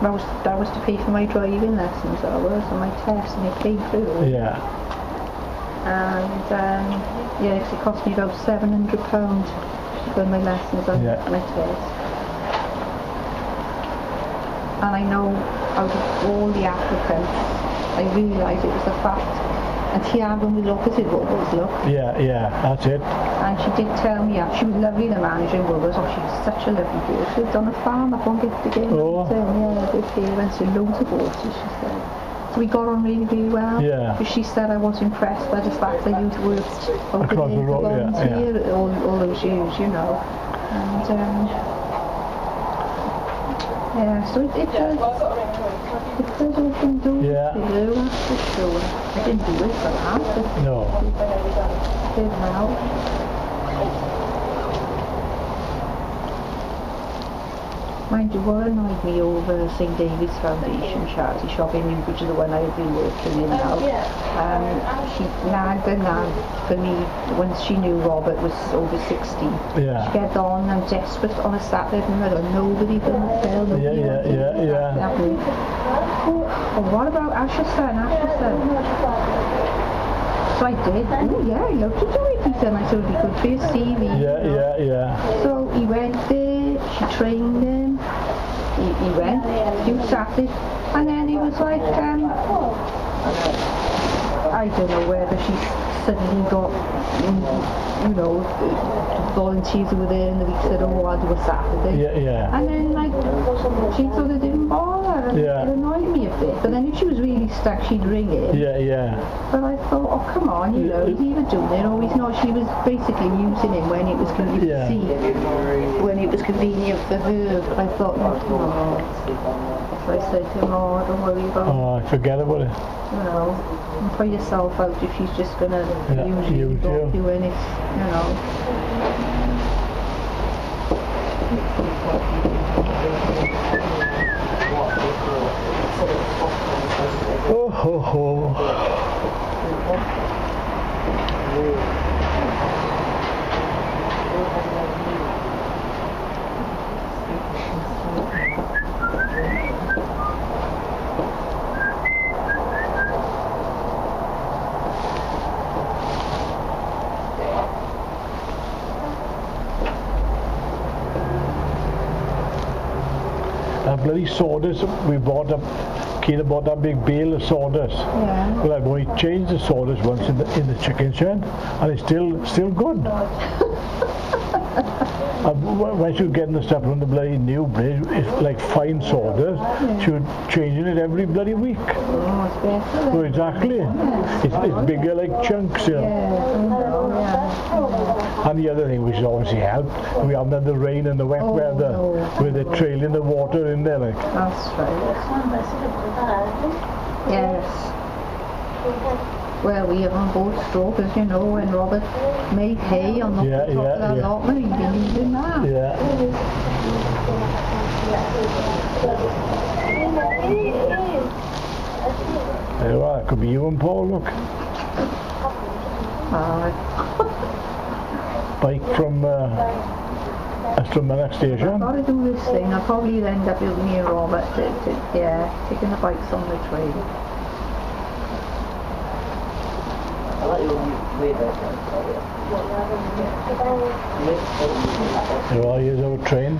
that was to pay for my driving lessons, and my tests, and they paid for it. And it cost me about £700 for my lessons and my tests. And I know out of all the applicants, I realised it was the fact. And Tea Haven was opposite Woolworths, look. That's it. And she did tell me, she was lovely, the manager in Woolworths. Oh, she's such a lovely girl. She lived on a farm up on Gift-to-Game. With parents and loads of horses, she said. So we got on really, really well. But she said I was impressed by the fact that you'd worked over there as a volunteer all those years, And so it does open doors for you, that's for sure. I didn't do it for that, but it did help. Mind you, what annoyed me over St David's Foundation charity shop in Newbridge, the one I've been working in now, she nagged for me once she knew Robert was over 16. She get on and desperate on a Saturday and I got nobody from the sale. Oh, what about Asher's son? So I did. Oh yeah, I'd love to do it, he said. I said it would be good for your CV. So he went there, she trained him. He went, you sat it, and then he was like, I don't know whether she suddenly got, volunteers who were there in the week said, oh, I'll do a Saturday. And then, she sort of didn't bother, and it annoyed me a bit. But then if she was really stuck, she'd ring him. But I thought, oh, come on, he's either doing it or he's not. She was basically using him when it was convenient, when it was convenient for her. But I thought, no. So I said to him, oh, don't worry about it. Forget about it. And put yourself out if she's just going to use you, drop you in, it's, Oh, ho, ho. bloody sawdust. We bought Keena bought that big bale of sawdust. Yeah. Well, I've only changed the sawdust once in the chicken shed, and it's still good. Once you're getting the stuff from the bloody new place, it's like fine sawdust. You're changing it every bloody week. Oh, it's better then. Well, exactly. It's bigger like chunks, you know. Yeah. And the other thing which obviously helped, we haven't had the rain and the wet weather, no. where they're trailing the water in there. Like. That's right. Yes. Well, we haven't bought straw because, you know, when Robert made hay on the top of that allotment, he didn't using that. Yeah. There you are, it could be you and Paul, look. Bike from Mannock Station. I've got to do this thing. I'll probably end up with me and Robert taking the bikes on the train. There are, here's our train.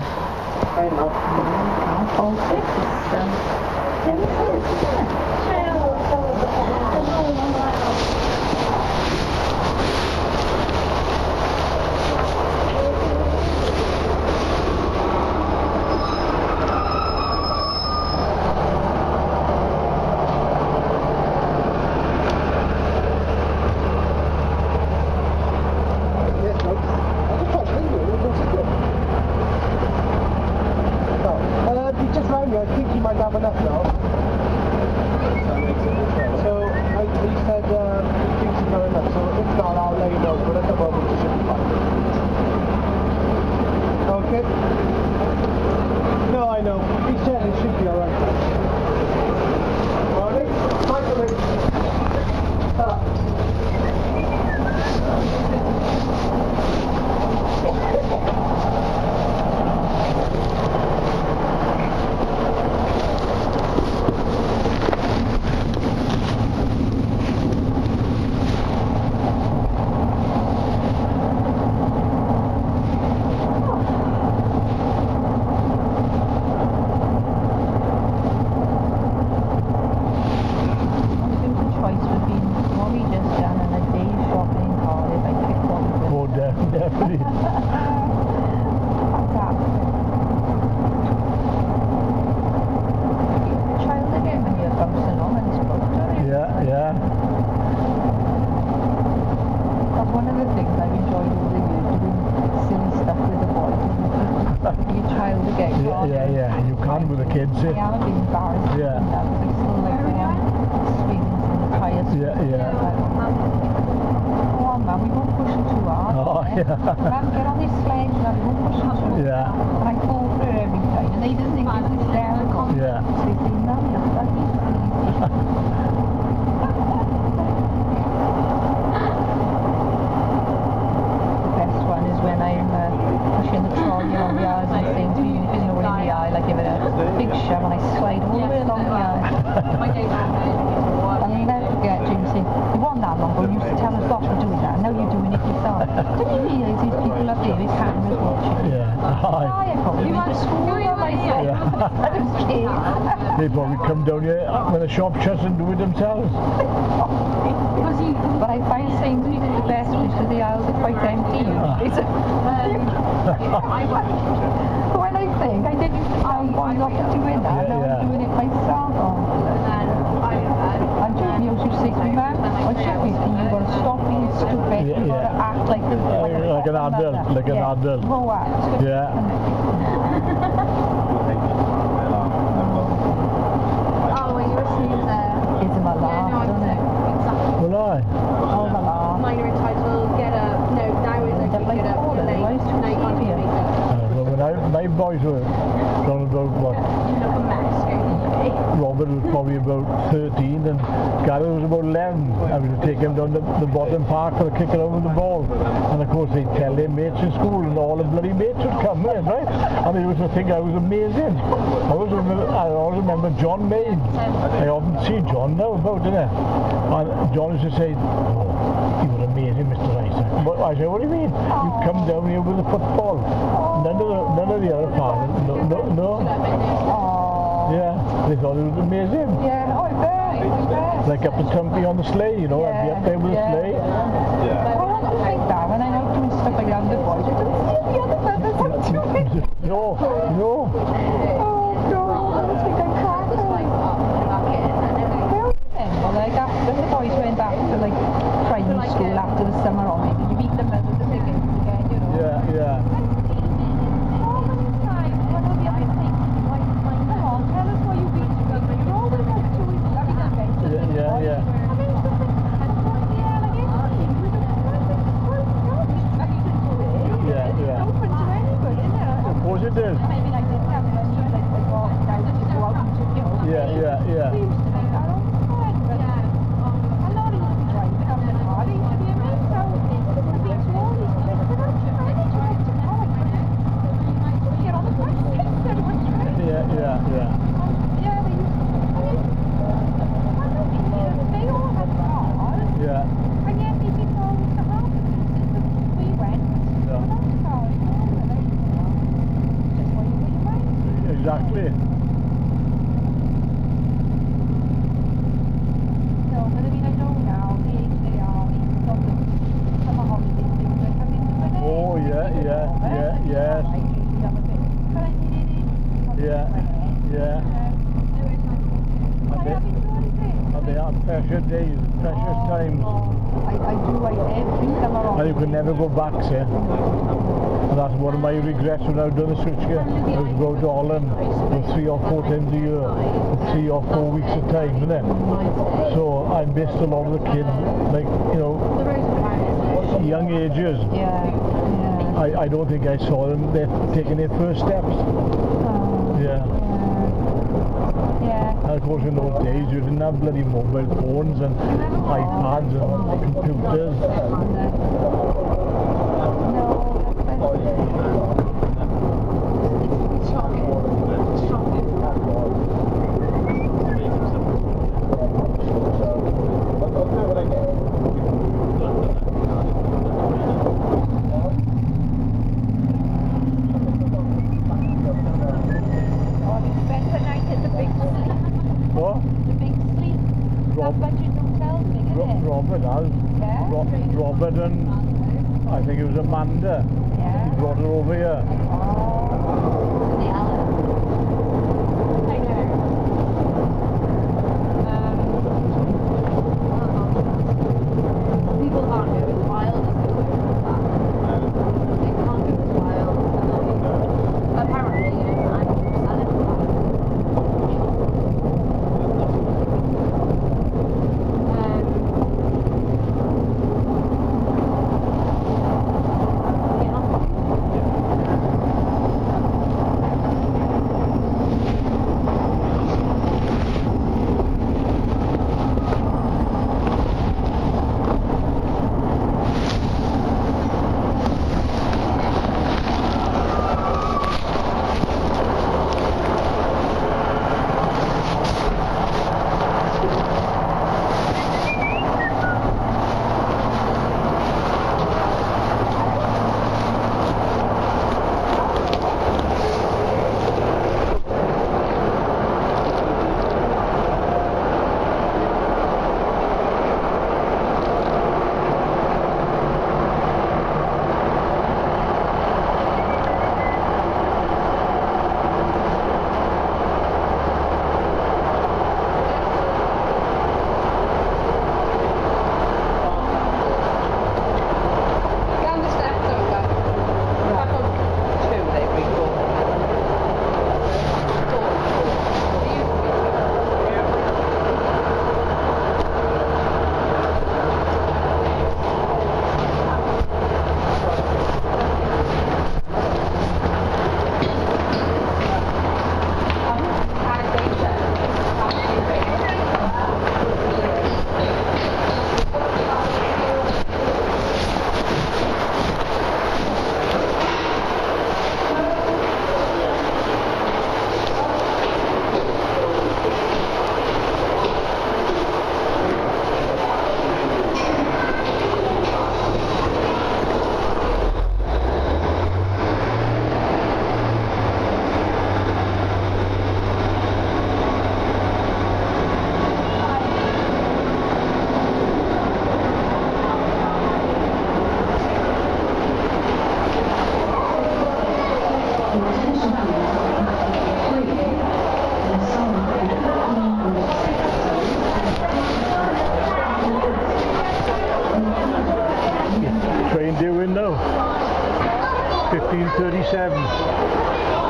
They probably come down here when the shop shuts and do it themselves. But I find Sainsbury's is the best because the aisles are quite empty. When I think I didn't why not doing that, now I'm doing it myself. And you used to say to me, man, what should we do? You've got to stop being stupid, you've got to act like an adult, like an adult. Proact. My boys were around about what? Robert was probably about 13 and Gary was about 11. I was to take him down the bottom park for a kick over the ball. And of course they'd tell their mates in school and all the bloody mates would come in, right? And they used to think I was amazing. I always remember John Main. I often see John now about, didn't I? And John used to say, "Oh, you were amazing, Mr. Ricer." But I said, "What do you mean? You come down here with a football." None of the other parents, no. Yeah, they thought it was amazing. Yeah, oh, I bet. Like up the Tumpy on the sleigh, you know, I'd be up there with the sleigh. I want to think that when I'm out doing stuff like that with the boys, I don't see the other brothers out doing. No, no. Oh, no, I think I'm cracking. Well, like after the boys went back to like primary school after the summer holiday, you meet them at the beginning again, you know. Yeah, yeah. Yeah, yeah. Yeah, yeah. Of course it is. Yeah, yeah, yeah. Yeah, yeah, yeah. Yeah. And yet they didn't know what to happen. We went. Yeah. Exactly. So, but I mean, I know now, the age they are, these sort of summer holiday things are coming to an end. Oh, yeah, yeah, yeah, yes. Yeah, yeah. And they are precious days, precious times. I do like every summer And holiday. you can never go back, sir. And that's one of my regrets when I've done the switch here. I was go to Holland for 3 or 4 times a year, for 3 or 4 weeks at a time, isn't it? So I missed a lot of the kids, like, you know, young ages. Yeah, yeah. I don't think I saw them taking their first steps. Yeah. Yeah. And of course in those days you didn't have bloody mobile phones and iPads and computers. What? Robert has. Robert and I think it was Amanda. He brought her over here. People aren't going as wild as they were with that. They can't go as wild. Apparently, I'm selling 1537.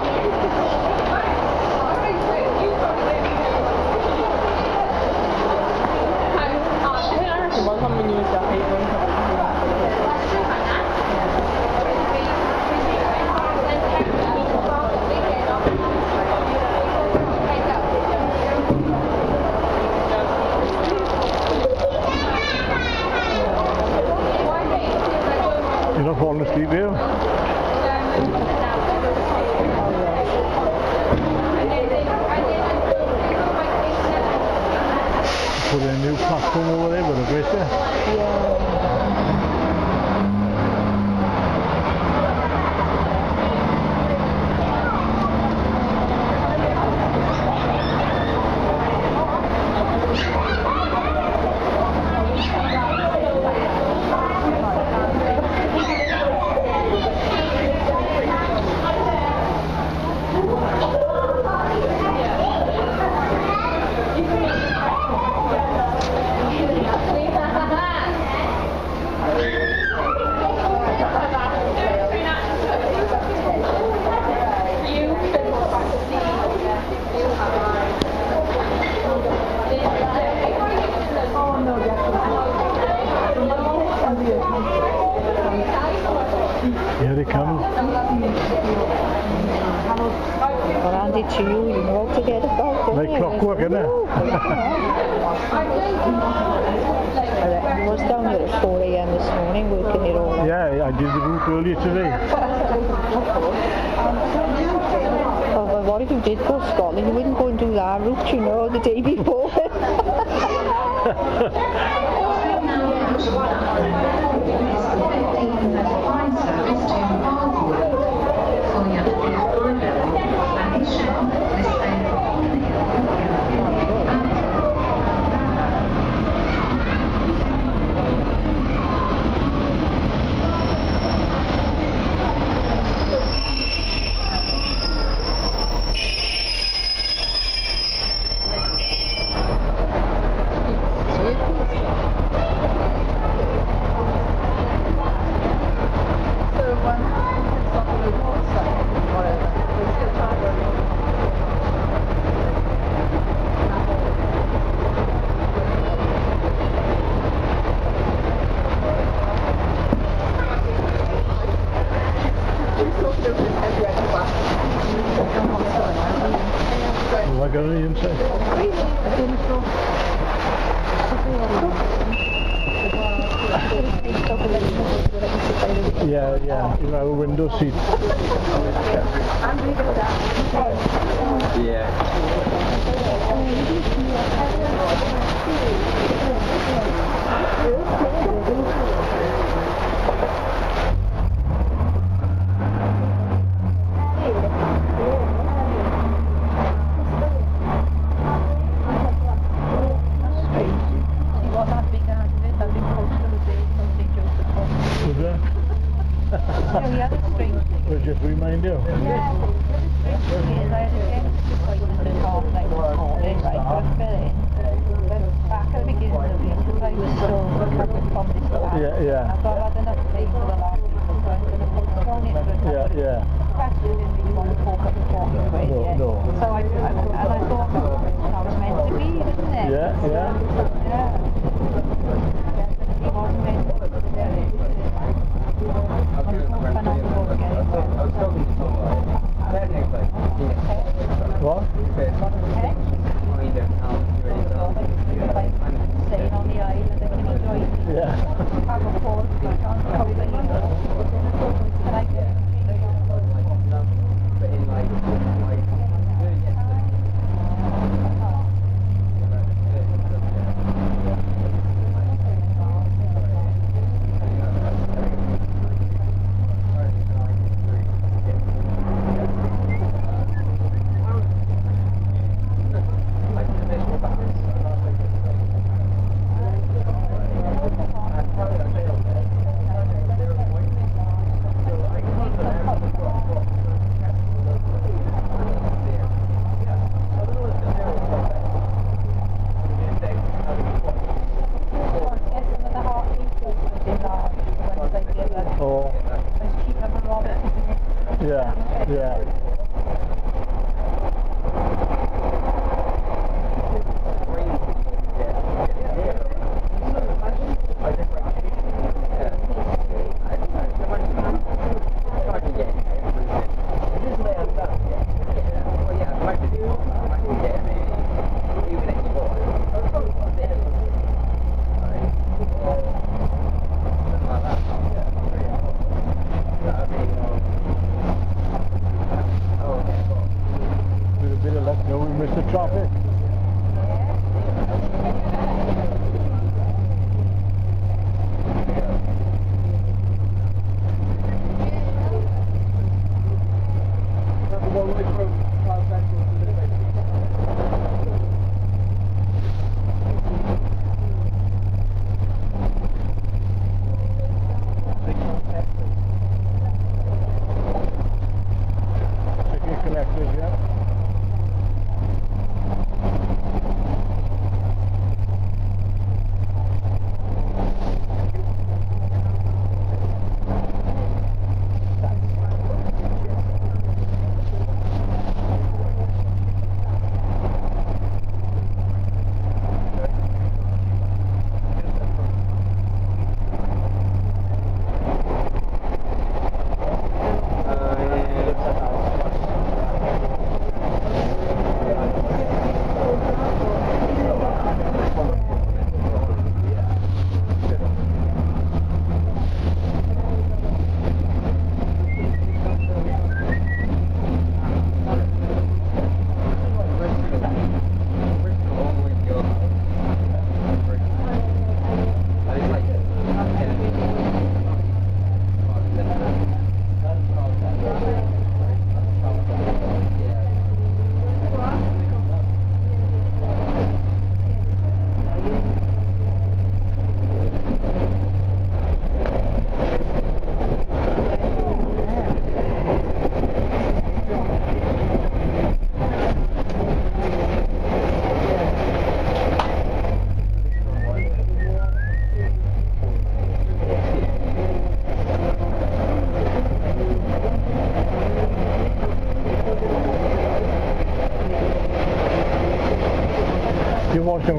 You're not falling asleep here? Put in a new platform over there with a glacier. Here it comes. Well, Andy, to you, you know how to get about, don't Like you? clockwork, isn't it? I was down here at 4 a.m. this morning working it all out. Yeah, I did the route earlier today. Oh, well, what if you did go to Scotland? You wouldn't go and do that route, you know, the day before. Have I got any inside? Yeah, yeah, you know, window seat. Was there? Was just remind you? Yeah, yeah. Yeah, yeah. No. So I thought that was meant to be, isn't it? Yeah, yeah. It wasn't meant to be. What? Staying on the island, they can enjoy it. Yeah. Have a pause, can I get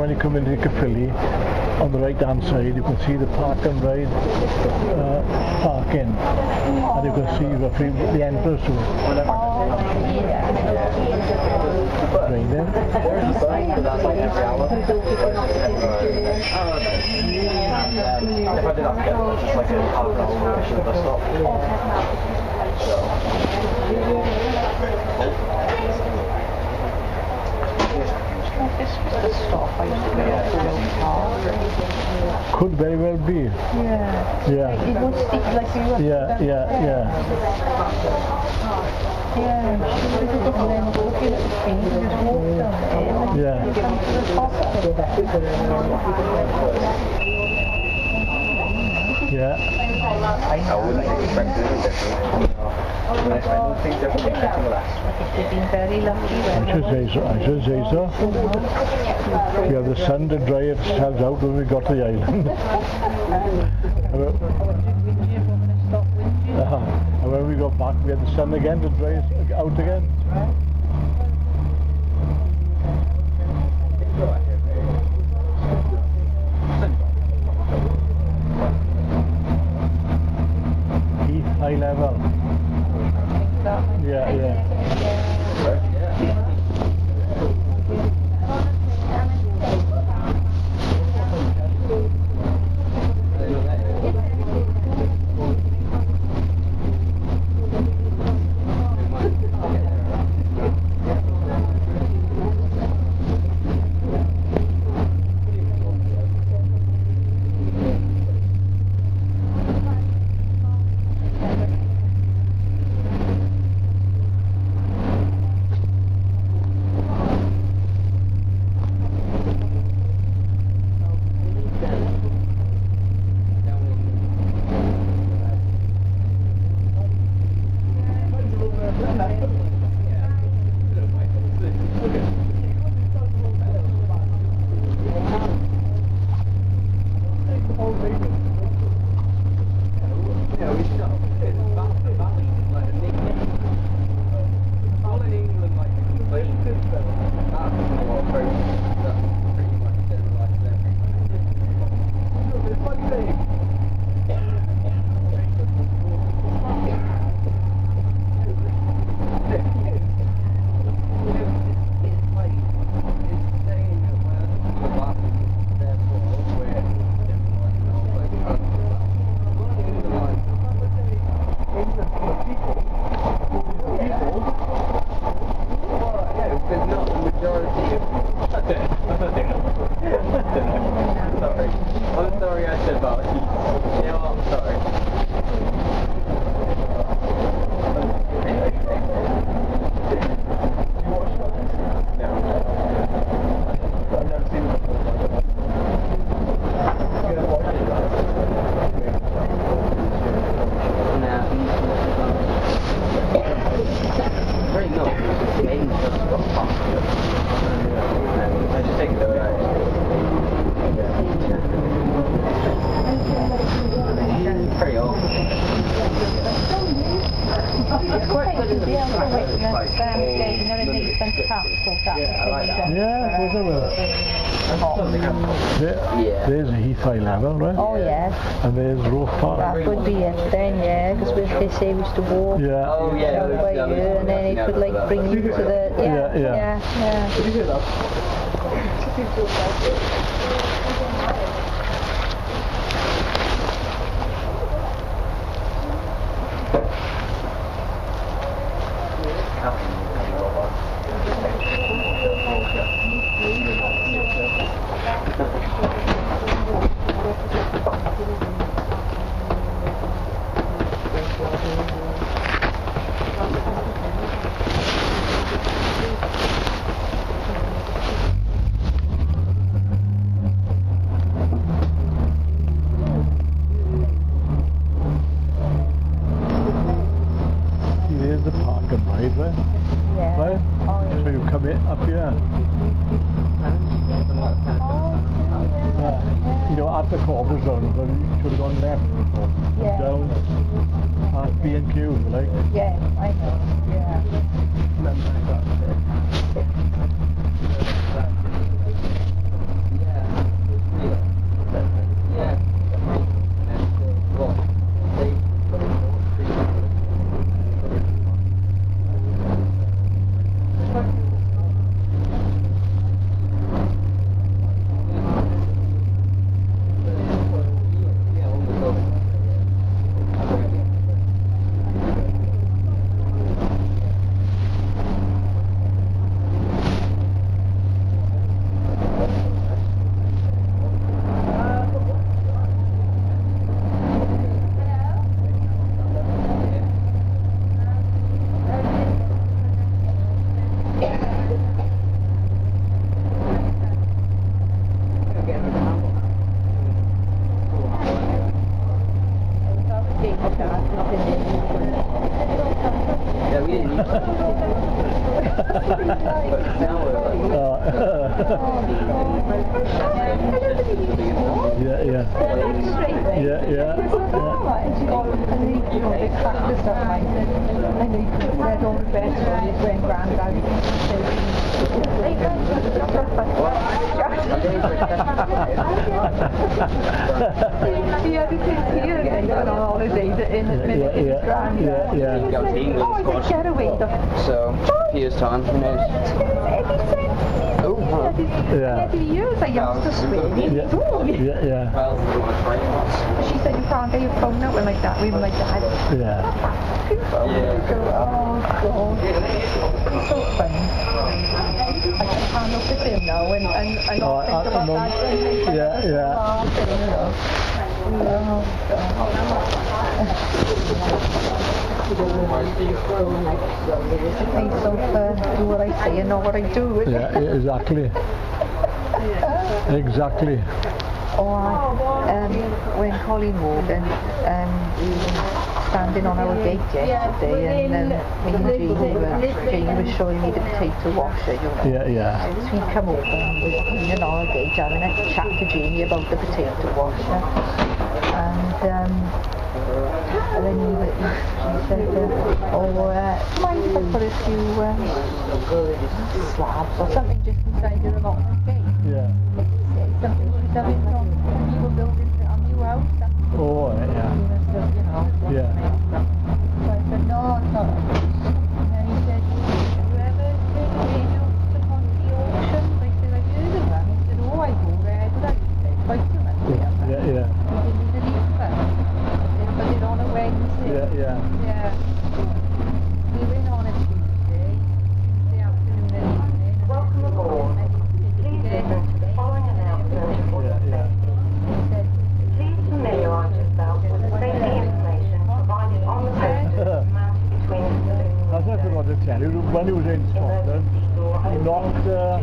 when you come into Caerphilly, on the right hand side you can see the park and ride parking, and you can see roughly the entrance to it. Right there. This was the stop I used to go to Wilton Park. Could very well be. Yeah. Yeah. It was steep like you were. Yeah. Yeah. And then walking at the speed and just walk down there. Yeah. And come to the top. Yeah. I wouldn't expect anything different. Anything different than They've been very lucky. I should say so. We have the sun to dry ourselves out when we got to the island. And when we got back we had the sun again to dry us out again. Heath high level. Yeah. There's a Heath high level, right? Oh yeah. And there's Roath Park. That would be it then, yeah, because they say we used to walk Yeah. Oh yeah. down by you, and then it could like bring you to the yeah. There's the park and ride, right? Yeah. Right? Oh, yeah. So you come in up here. You know, at the corner zone, but you should have gone left. Yeah. Down past B&Q, like. Yeah, I know. Yeah. Yeah, yeah. Yeah, yeah. And he, you know, they cracked us up, and he said all the best for his granddad. He had his here and on holidays in his granddad. Yeah. Go to England Oh, squad. it's a getaway. So, years time, who knows? Oh, Yeah. Every year I used to swim. Yeah. Well, you want to train once? She said you can't get your phone out with my dad. With my dad. Yeah. Oh God. It's so funny. I can't look at him now and not think about that. Yeah. I sort of do what I say and know what I do. Yeah, exactly. Exactly. Or when Colleen Morgan standing on our gate yesterday, and Jane was showing me the potato washer, you know. Yeah. So we come over and we're cleaning our gate, having a chat to Jamie about the potato washer, and then he said, mind if I put a few slabs or something just inside the remote gate? Yeah. Something she's having from when you were building a new house. Oh, yeah. Yeah. So I said, no, it's not. And then he said, have you ever heard the radio stuff on the auction? I said, I've heard of them. He said, oh, I go there. Did I? He said, quite a much. Yeah. He didn't believe that. They put it on a Wednesday. Yeah. We went on a Tuesday afternoon and evening. Welcome aboard. Please listen to the following announcement before your Yeah. Please familiarise yourself with the safety information provided on the poster mounted between the saloon As I forgot to tell you, when he was in Scotland, he knocked, are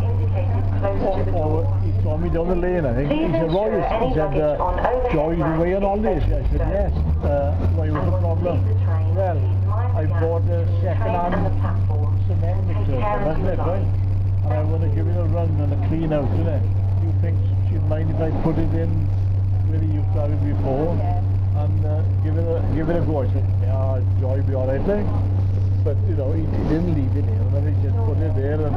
indicated close to the door. he saw me down the lane, I think. He said, Roy, he said, Joy, you away on holidays? I said, yes. Why was the problem? Well, I bought a second-hand cement mixer, wasn't it, right? And I want to give it a run and a clean out, isn't it? Do you think she'd mind if I put it in where he used to have it before? And give it a go? I said, yeah, Joy, be alright, like. But, you know, he didn't leave it here, and he just put it there and...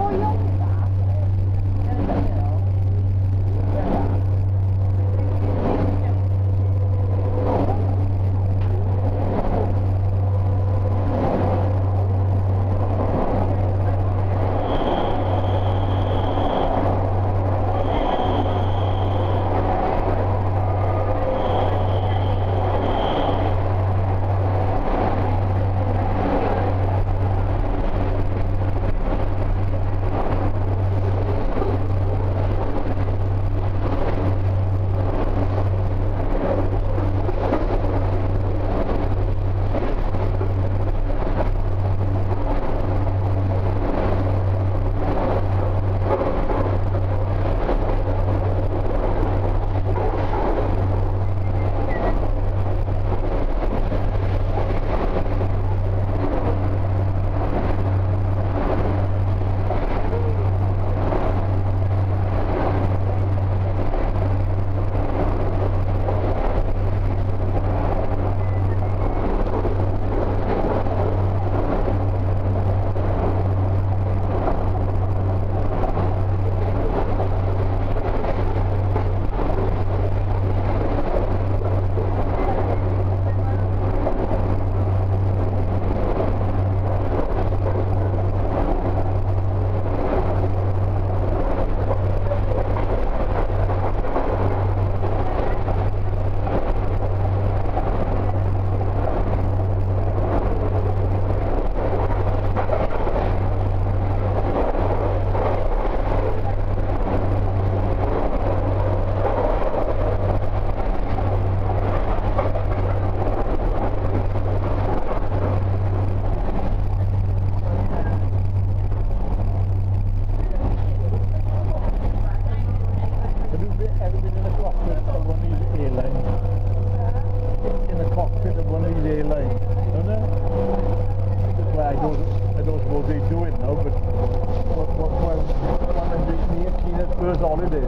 holidays.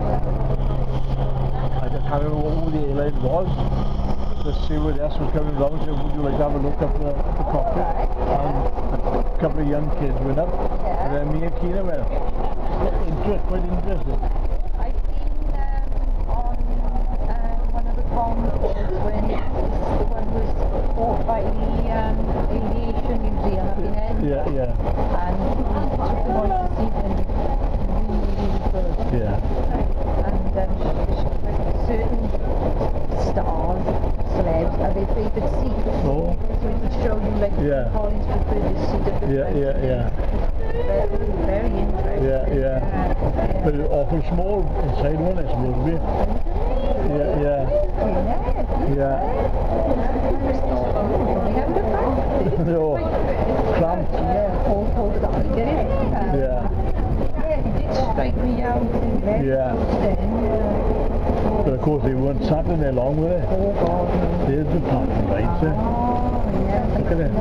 I just I don't know who the airline was. The stewardess was coming round and said, would you like to have a look at the cockpit? And a couple of young kids went up, and then me and Keena went up. Quite interesting. I've been on one of the concourses when the one was bought by the Aviation Museum up in Edinburgh. Yeah. And we took the boys to see them. Really good. Yeah. And certain stars, celebs, are their favourite seats. Oh. So it would show you like Collins preferred this seat of the Yeah. Very interesting. Yeah. But it's awful small inside one, it's supposed to be. Yeah. No. Cramped. Yeah, all did it. Yeah. It did strike me out. Yeah. But of course they weren't sat in there long, were they? Oh God. There's the parking lights there. Oh, yeah. Look at it.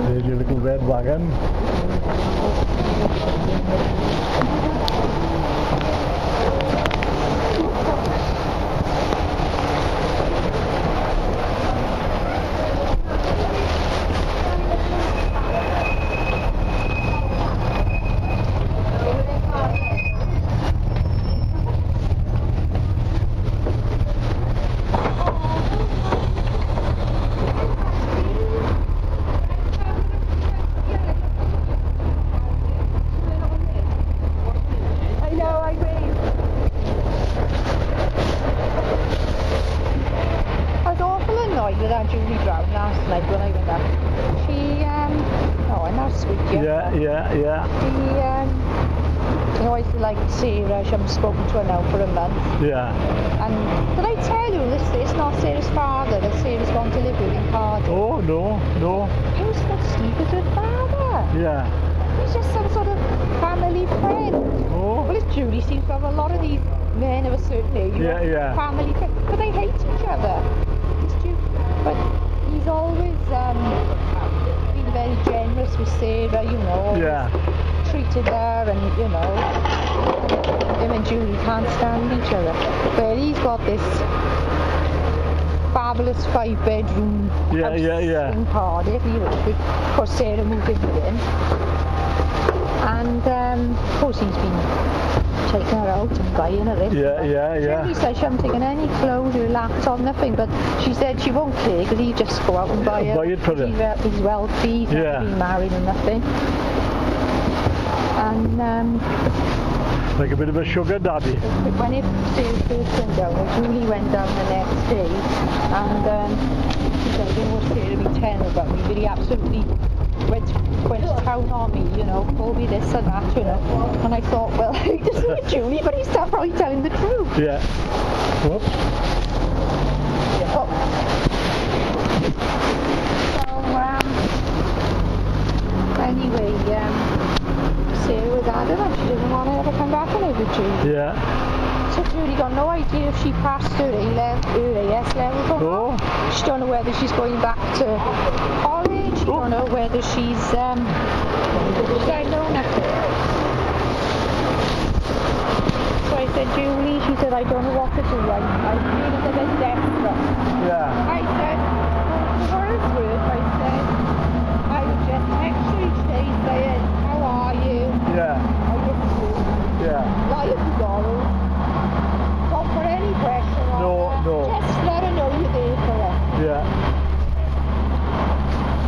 There's your little red wagon. With our Julie Brown last night when I went up. She, oh, and that's sweet, Yeah. She, I always like Sarah, she haven't spoken to her now for a month. Yeah. And did I tell you, this it's not Sarah's father, that Sarah's gone to live with in Cardiff. Oh, no. He was not Steve as her father. Yeah. He's just some sort of family friend. Oh. Well, it's Julie seems to have a lot of these men of a certain age. Yeah. Family friends, but they hate each other. But he's always been very generous with Sarah, you know. Yeah. Treated her and, you know, him and Julie can't stand each other. But he's got this fabulous 5-bedroom house in Cardiff. Of course, Sarah moved in with him. And, of course, he's been taking her out and buying her in. Yeah. She said she hasn't taken any clothes or laptop, nothing, but she said she won't care because he just go out and buy her. Buy it for her. He's wealthy, he's not been married and nothing. And like a bit of a sugar daddy. when it first went down, Julie went down the next day, and she said, I don't know what Sarah be telling about me, but he absolutely went to town on me, you know, called me this and that, you know. And I thought, well, he doesn't know Julie, but he's probably telling the truth. Yeah. Whoops. So, anyway, Sarah was adamant she didn't want to ever come back and live with Julie. Yeah. So Julie got no idea if she passed her AS level or not. She don't know whether she's going back to college. She don't know whether she's she don't know nothing. So I said, Julie, she said, I don't know what to do. I'm feeling a bit desperate. Yeah. I said, for what it's worth, I said, I would just text her each day saying, how are you? Yeah. I miss you. Yeah. Like tomorrow. Don't put any pressure on her. No. Just let her know you're there for her. Yeah.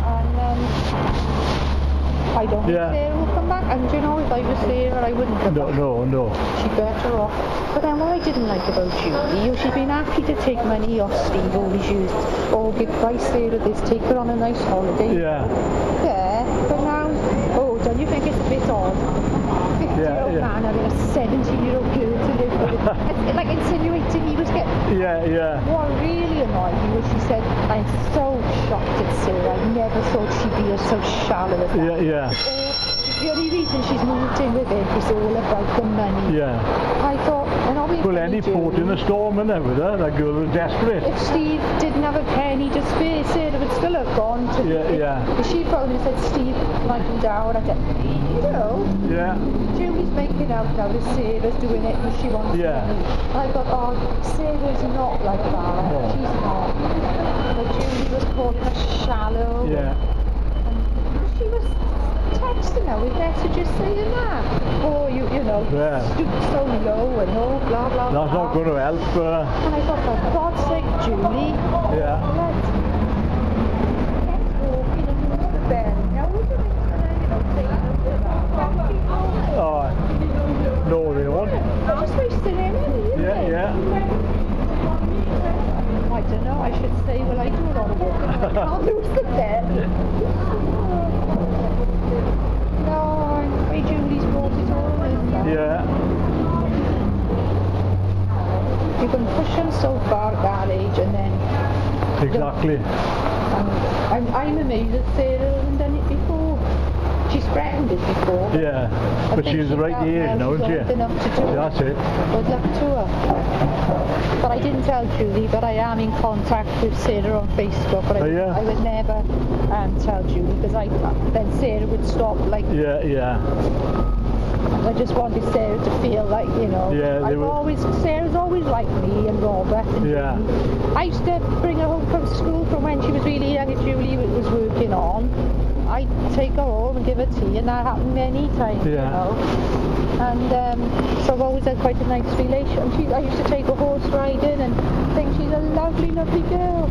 And I don't think Sarah will come back. And you know, if I was Sarah, I wouldn't come back. No. She's better off. But then what I didn't like about Julie, she's been happy to take money off Steve all these years. Or give by Sarah this, take her on a nice holiday. Yeah. Yeah, but now, don't you think it's a bit odd? 50-year-old man having a 70-year-old girl to live with. It's like insinuating he was getting... Yeah. What really annoyed me was she said, I'm so shocked at Sarah. I never thought she'd be so shallow as that. Yeah. She the only reason she's moved in with him is all about the money. Yeah. I thought, and obviously Well, any port in a storm and everything, that girl was desperate. if Steve didn't have a penny to spare, Sarah would still have gone to Yeah. She phoned and said, Steve, like you down. I said, you know, Yeah. Julie's making out now that Sarah's doing it and she wants Yeah. money. And I thought, oh, Sarah's not like that. No. She's not. But Julie was calling her shallow. Yeah. And she was texting her with messages saying that. Oh, you know, Yeah. stoop so low and all, blah, blah, blah. That's not going to help. And I thought, for God's sake, Julie, Yeah. let's walk in and move the bed. Now, we can, say that. Oh. No, they won't. I'm just wasting energy, isn't it? Yeah. I don't know, I should say, well, I do a lot of walking, I can't lose the bed. No, I'm afraid Julie's brought it all in. Yeah. You can push them so far at that age and then... Exactly. I'm amazed that Sarah hasn't done it before. She's threatened it before. Yeah. But she's the right age now, isn't she? She's old enough to do it. That's it. Good luck to her. But I didn't tell Julie, but I am in contact with Sarah on Facebook. But yeah. I would never tell Julie because then Sarah would stop. Like Yeah. I just wanted Sarah to feel like, you know. Yeah, Sarah's always liked me and Robert. And Yeah. Julie. I used to bring her home from school from when she was really young and Julie was working on. I'd take her home and give her tea, and that happened many times, you know. And so I've always had quite a nice relation. I used to take her horse riding and think she's a lovely, lovely girl.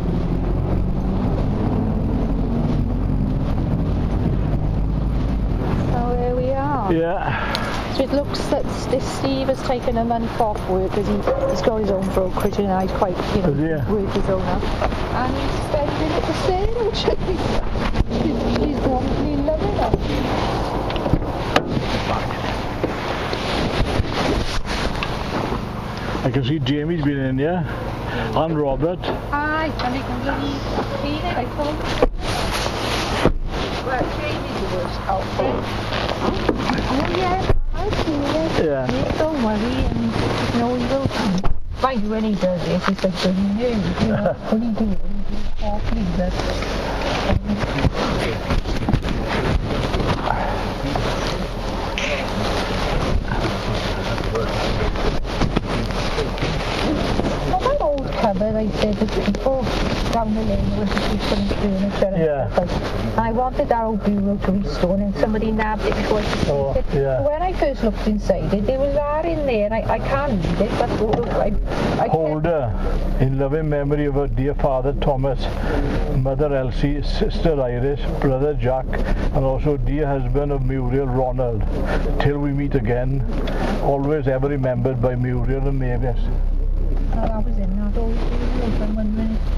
So there we are. Yeah. So it looks that this Steve has taken a month off work because he's got his own brokerage and he's quite, you know, work his own up. And he's spending it for Sarah, which I think she's probably loving it. I can see Jamie's been in here. And Robert. Aye, and he can bloody clean it, I thought. Well, Jamie's the worst outfit. Oh yeah, I'll clean it. Yeah. Don't worry, and no, he will come. Mind when he does this, it's like the news, you know, when he do it, he's awfully good. Cupboard, I said to people down the lane where she keeps putting furniture and stuff. And I wanted that old bureau to restore and somebody nabbed it before I could see it. So when I first looked inside it, there was that in there and I can't read it, but I Holder, in loving memory of her dear father Thomas, mother Elsie, sister Iris, brother Jack, and also dear husband of Muriel, Ronald. Till we meet again, always ever remembered by Muriel and Mavis. I was in that old bureau when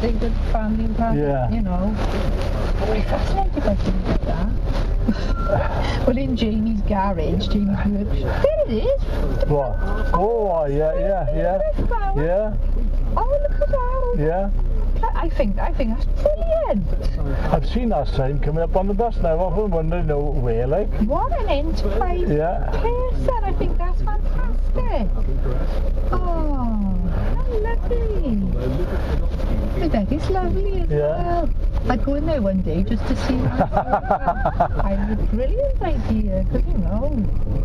they did family plan, you know. Very fascinated by things like that. Well, in Jamie's garage, Jamie's workshop. There it is. What? Oh, yeah. Yeah. Oh, look at that. Yeah. I think that's brilliant. I've seen that sign coming up on the bus now. I've been wondering where, like. What an enterprise person. I think that's fantastic. Oh, how lovely. I bet it's lovely as well. I'd go in there one day just to see what I have a brilliant idea, because, you know,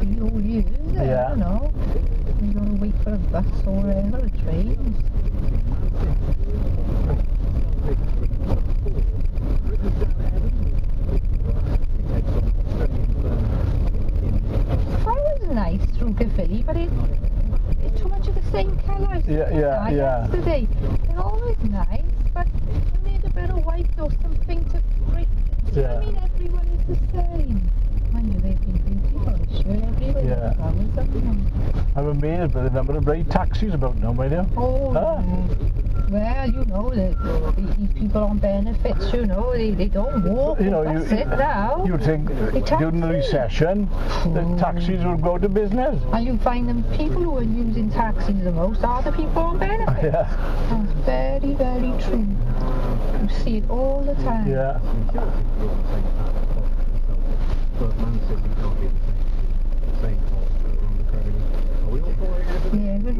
be all years, you know. You don't wait for a bus or whatever, a train. That was nice through Caerphilly, but it's too much of the same colour. Yesterday. They're always nice, but you need a bit of white or something to break. I mean, everyone is the same. Mind you, they've been beautiful, sure, everywhere. I'm amazed by the number of bright taxis about now, my dear. Oh, well, you know, these people on benefits, you know, they don't walk, you know, that's it now. You'd think during the recession, the taxis would go to business. And you find them people who are using taxis the most are the people on benefits. That's very, very true. You see it all the time. Yeah.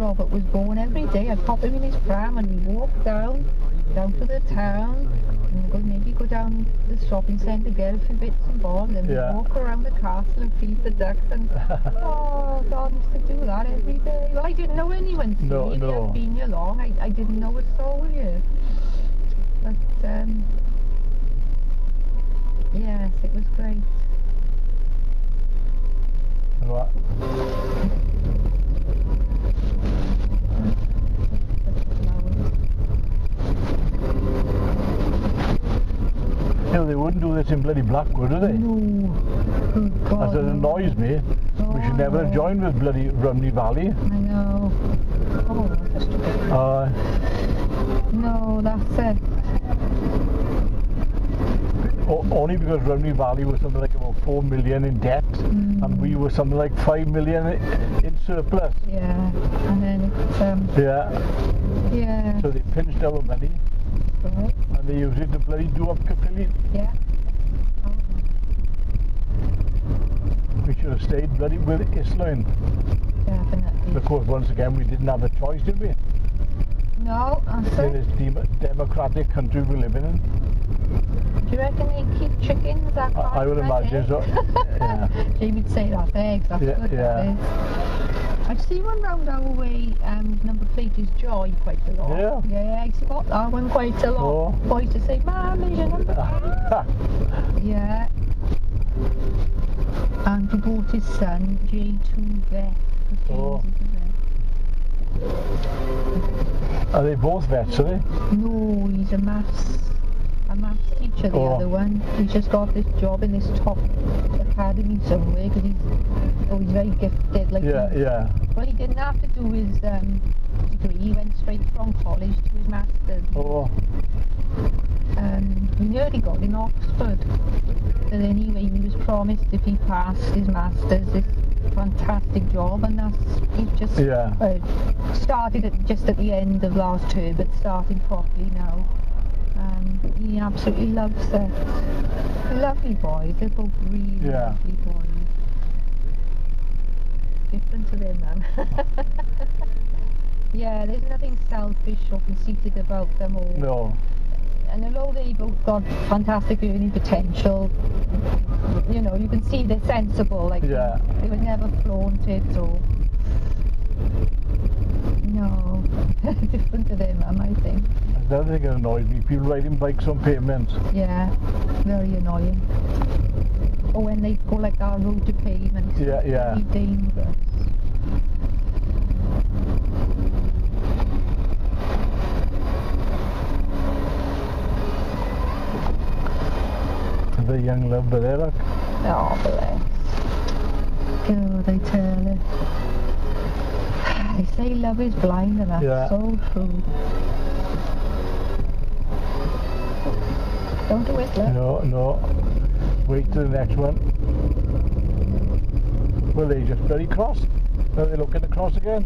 Robert was born, every day I'd pop him in his pram and we'd walk down to the town and maybe go down to the shopping centre, get a few bits and bobs, and Yeah. walk around the castle and feed the ducks. And oh God, I used to do that every day. Well, I didn't know anyone. See, No, we no. hadn't been here long. I didn't know at all here. But yes, it was great. Right. You know, they wouldn't do this in bloody Blackwood, do they? No. Good God. As it annoys me. We should never have joined with bloody Rumney Valley. I know. Oh, that's just a bit. No, that's it. Only because Rumney Valley was something like about 4 million in debt, and we were something like 5 million in surplus. Yeah, and then it's yeah. So they pinched our money, Right. and they used it to bloody do up Capilli. Yeah. We should have stayed bloody with Island. Definitely. Of course, once again, we didn't have a choice, did we? No, that's In it. this democratic country we're living in. Do you reckon they keep chickens that I would imagine so. Yeah. Jamie'd say that, eggs, that's Yeah, good, yeah. that is. I've seen one round our way, number plate is Joy quite a lot. Yeah. Yeah, I spot that one quite a lot. Oh. Boys to say, Mum, there's your number plate. Yeah. And he bought his son, J2 Vet. Oh. Are they both vets, are they? No, he's a maths teacher, the Oh. other one. He's just got this job in this top academy somewhere because he's very gifted. Like Yeah. Well, he didn't have to do his degree. He went straight from college to his master's. Oh. He nearly got in Oxford. But anyway, he was promised if he passed his master's, this fantastic job, and he's just started just at the end of last term, but starting properly now. He absolutely loves it. Lovely boys. They're both really lovely boys. Different to them, man. Yeah, there's nothing selfish or conceited about them all. No. And although they both got fantastic earning potential, you know, you can see they're sensible. Like they would never flaunt it or. No, different to them, I think. Another thing that annoys me, people riding bikes on pavements. Yeah, very annoying. Or when they go like our road to pavement, it's very dangerous. The young love, but they look. Oh, bless. God, I tell you. They say love is blind, and that's so true. Don't do it, love. No. Wait till the next one. Well, they just very cross. Now they're looking to cross again.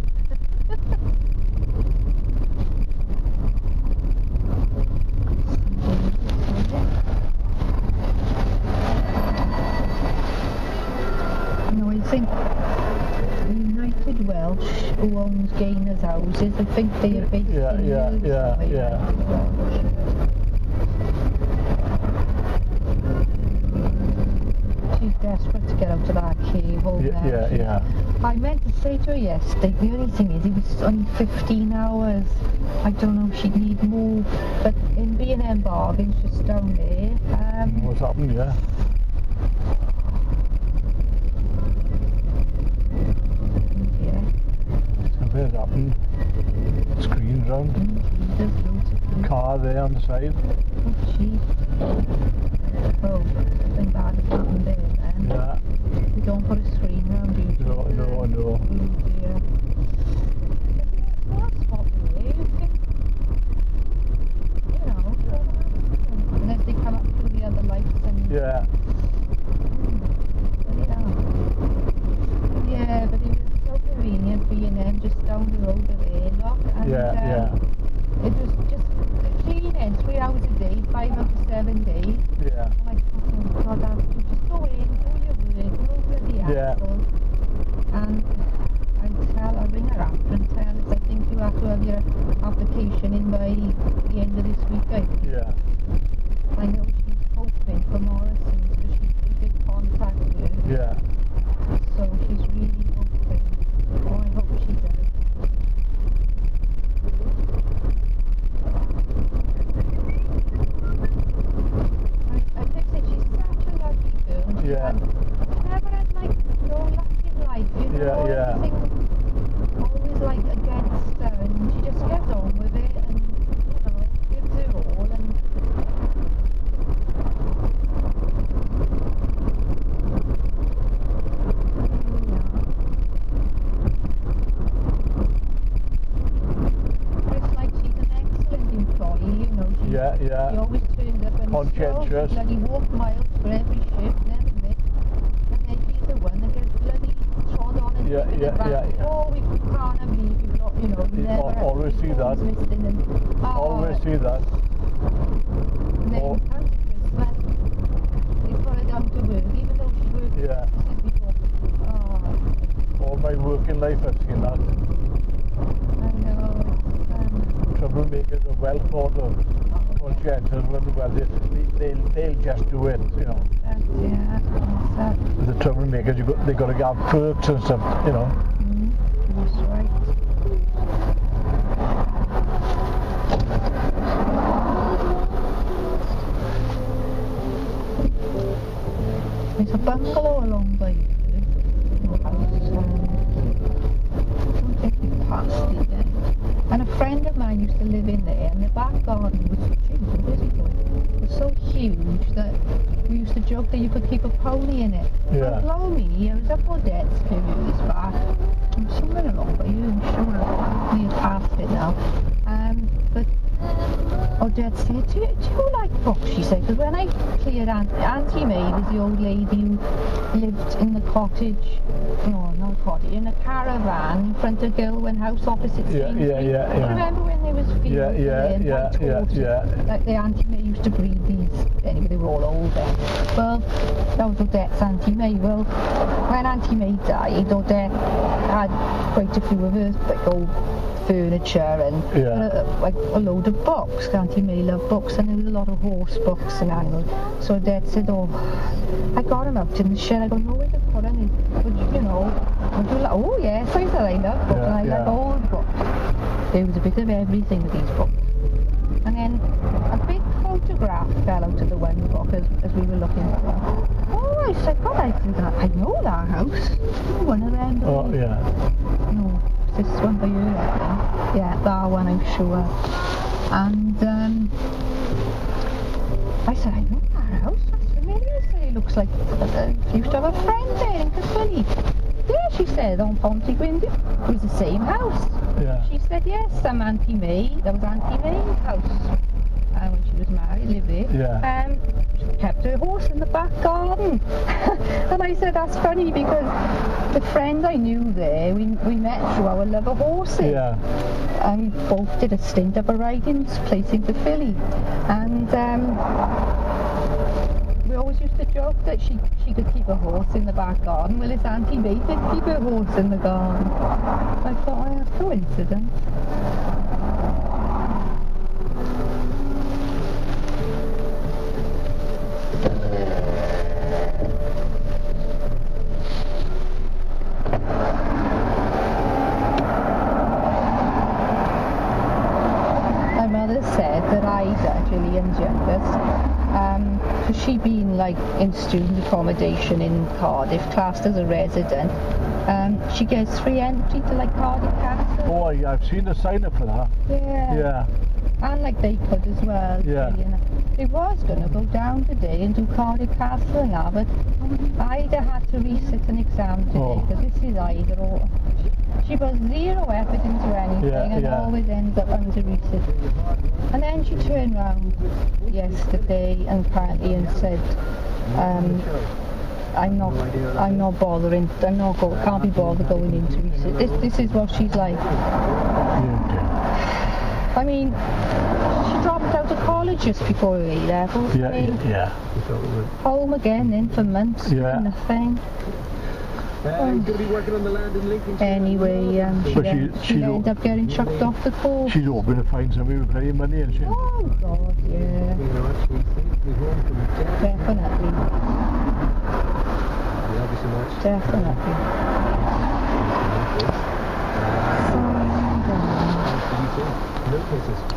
No, I think United Welsh, who owns Gainer's Houses, I think they are based in United Welsh. She's desperate to get out of that cave. Yeah. I meant to say to her yesterday, the only thing is it was only 15 hours. I don't know if she'd need more, but in B&M Bargains just down there. What's happened, Something's happened. Screens round. Car there on the side. Oh, gee. Oh, something bad has happened there then. Yeah. We don't put a screen round you. No. Oh dear. That's what we do. You know, unless they come up through the other lights and... Yeah. Yeah, but it was so convenient, B&M just down the road of Airlock, and it was just cleaning 3 hours a day, 5 out of 7 days. Yeah. I'm like, oh God, you just go in, do your work, go over the asphalt, and I'd ring her up and tell her, it's like Yeah. Never had like no luck in life, you know. Yeah, yeah. Everything always like against her, and she just gets on with it, and you know, gives it all, and it's like she's an excellent employee, you know. She always turns up and conscientious. she bloody walk miles for every shift, never miss. And then she's the one that gets bloody trod on and taken the back. Oh, we can't have leave, we've not, you know, never always see that. missing and, Always see that. And then comes Christmas, they put her down to work, even though she worked before. All my working life I've seen that. I know. Troublemakers are well thought of. Conscientious, well, they'll just do it, you know. The troublemakers, they got to have perks and stuff, you know. That's right. There's a bungalow along by here. Don't think we passed it yet. And a friend of mine used to live in there, and the back garden was so huge that we used to joke that you could keep a pony in it. Yeah. But blow me, I was up Odette's this back. I'm somewhere along by you, I'm sure we have passed it now. But Odette said, do you like books? She said, because when I cleared Auntie May was the old lady who lived in the cottage, no, not a cottage, in a caravan in front of Gilwyn House opposite Sainsbury's. Yeah. Remember when there was fields like the Auntie May used to breed these, anyway, they were all old then. Well, that was Odette's Auntie May. Well, when Auntie May died, Odette had quite a few of her like old furniture and like a load of books. Auntie May loved books, and there was a lot of horse books and animals. So Dad said, oh, I got him out in the shed. I go, no way to put him in. Would you know, oh yes, I said I love books, and I like old books. There was a bit of everything with these books. And then a big photograph fell out of the one book as we were looking for one. Oh, I said, God, I know that house. One of them. Oh, yeah. No, this one by you, I think. Yeah, that one, I'm sure. And I said, I know that house. That's familiar. I said, it looks like I used to have a friend there in Caerphilly. Yeah, she said, on Ponty Gwyndy. It was the same house. Yeah. She said, yes, Auntie May. That was Auntie May's house. When she was married, lived there. Yeah. She kept her horse in the back garden. And I said, that's funny because the friend I knew there, we met through our love of horses. Yeah. And we both did a stint up a riding place in Caerphilly. And we always used to joke that she could keep a horse in the back garden. Well, it's Auntie May did keep her horse in the garden. I thought, oh, that's coincidence. My mother said that Ida, Gillian's youngest, because she'd been like in student accommodation in Cardiff, classed as a resident, she gets free entry to like Cardiff Castle. Oh, yeah, I've seen the sign up for that. Yeah. Yeah. And like they could as well. Yeah. Gillian. They was going to go down today and do Cardiff Castle and that, but Ida had to resit an exam today because this is Ida. Or she was zero evidence or anything and always ends up having to resit. And then she turned around yesterday and apparently and said, I'm not bothering, can't be bothered going into resit. This is what she's like. I mean, she dropped out of college just before her A-levels. Yeah. Home again then for months, nothing. Going to be working on the land in Lincolnshire. Anyway, she ended up getting chucked off the course. She's hoping to find somebody with plenty of money, and she. Oh God, yeah. Definitely. Definitely.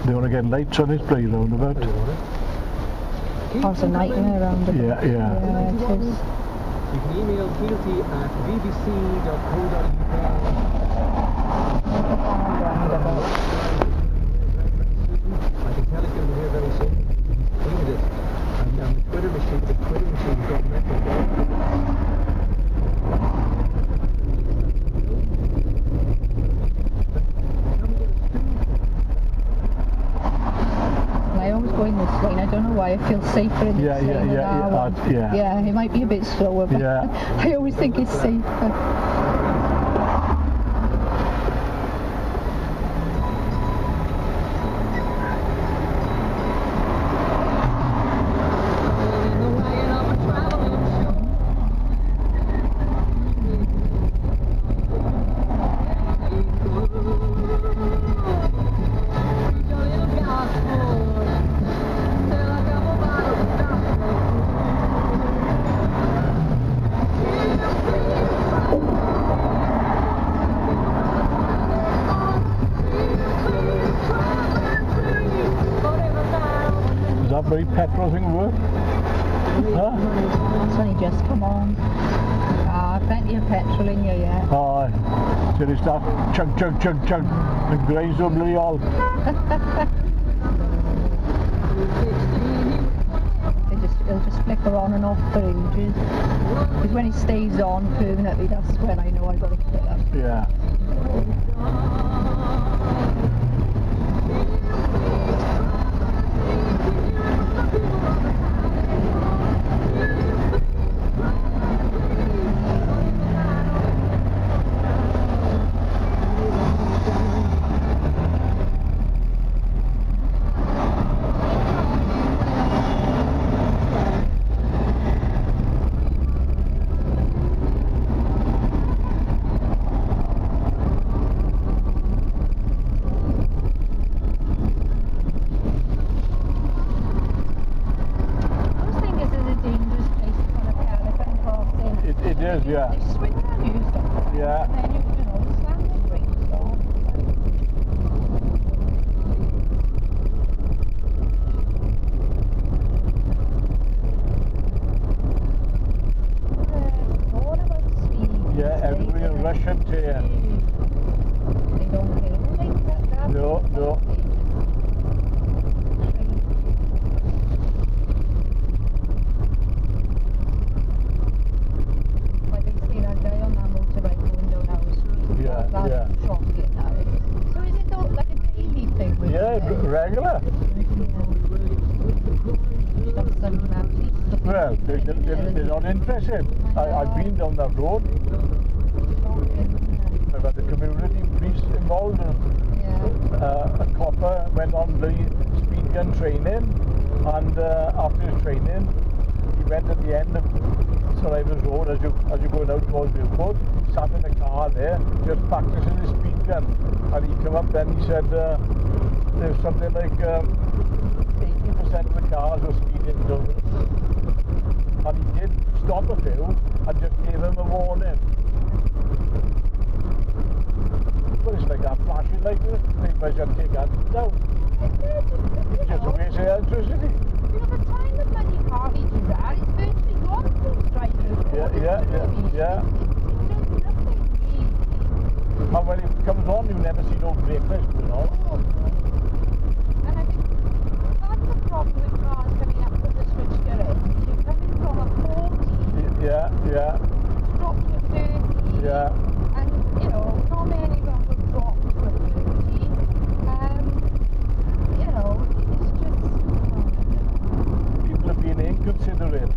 They want to get lights on this bloody roundabout. Oh, it's a nightmare roundabout. Yeah. Yeah, it is. You can email fealty@bbc.co.uk. I can tell it's going to be here very soon. Look at it. And the Twitter machine's gone mental. I always go in this lane. I don't know why. I feel safer in this lane than our one. Yeah, it might be a bit slower, but I always think it's safer. Very petrol thing work? Huh? That's only just come on. Plenty of petrol in here, yeah. Aye. So they start chug chug chug chug and graze them bloody all. It'll just flicker on and off for ages. Because when it stays on permanently, that's when I know I've got to get it up. Yeah. Yeah. Yeah. And then you know, slam the brakes on. All about speed. Yeah, everybody in Russian too. They don't care. No, no. Regular. Well, they're not interested. I've been down that road. I've had the community police involved. A copper went on the speed gun training, and after his training, he went at the end of Survivors Road as you're going out towards the airport, sat in the car there, just practicing his speed gun. And he came up then, he said, there's something like 80% of the cars were speeding down. And he did stop a few and just gave him a warning. But it's like a flashing light, they might just take that down. It's just a waste of electricity. You know, the time that bloody car he do that, it's virtually gone through strikers. Yeah. It does nothing really. And when it comes on, you never see no brake lights going on. And I think that's the problem with cars coming up with the switch gear. You're coming from a 40, Yeah. drop to 30, and you know, not many of them will drop to 30. You know, it's just people are being inconsiderate.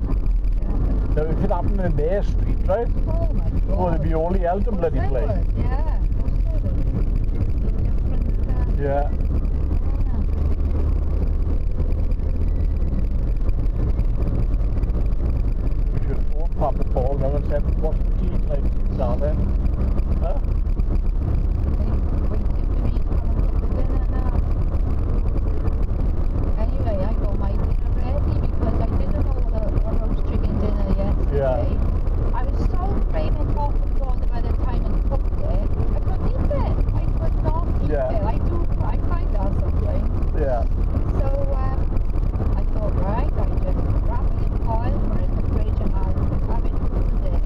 Now if it happened in their street, right? oh my god. Oh, they'd be only held to bloody play. Yeah. Yeah. We should have phoned Papa Paul now and said, what's the key like, Sally? Huh? Anyway, I got my dinner ready because I didn't order a roast chicken dinner yesterday. Yeah. I was so craving coffee water by the time I cooked it. I couldn't eat it. I could not eat Yeah. it. I find that something. Yeah. So I thought, right, I just wrap it in foil, put it in the fridge, and I'll have it for the day.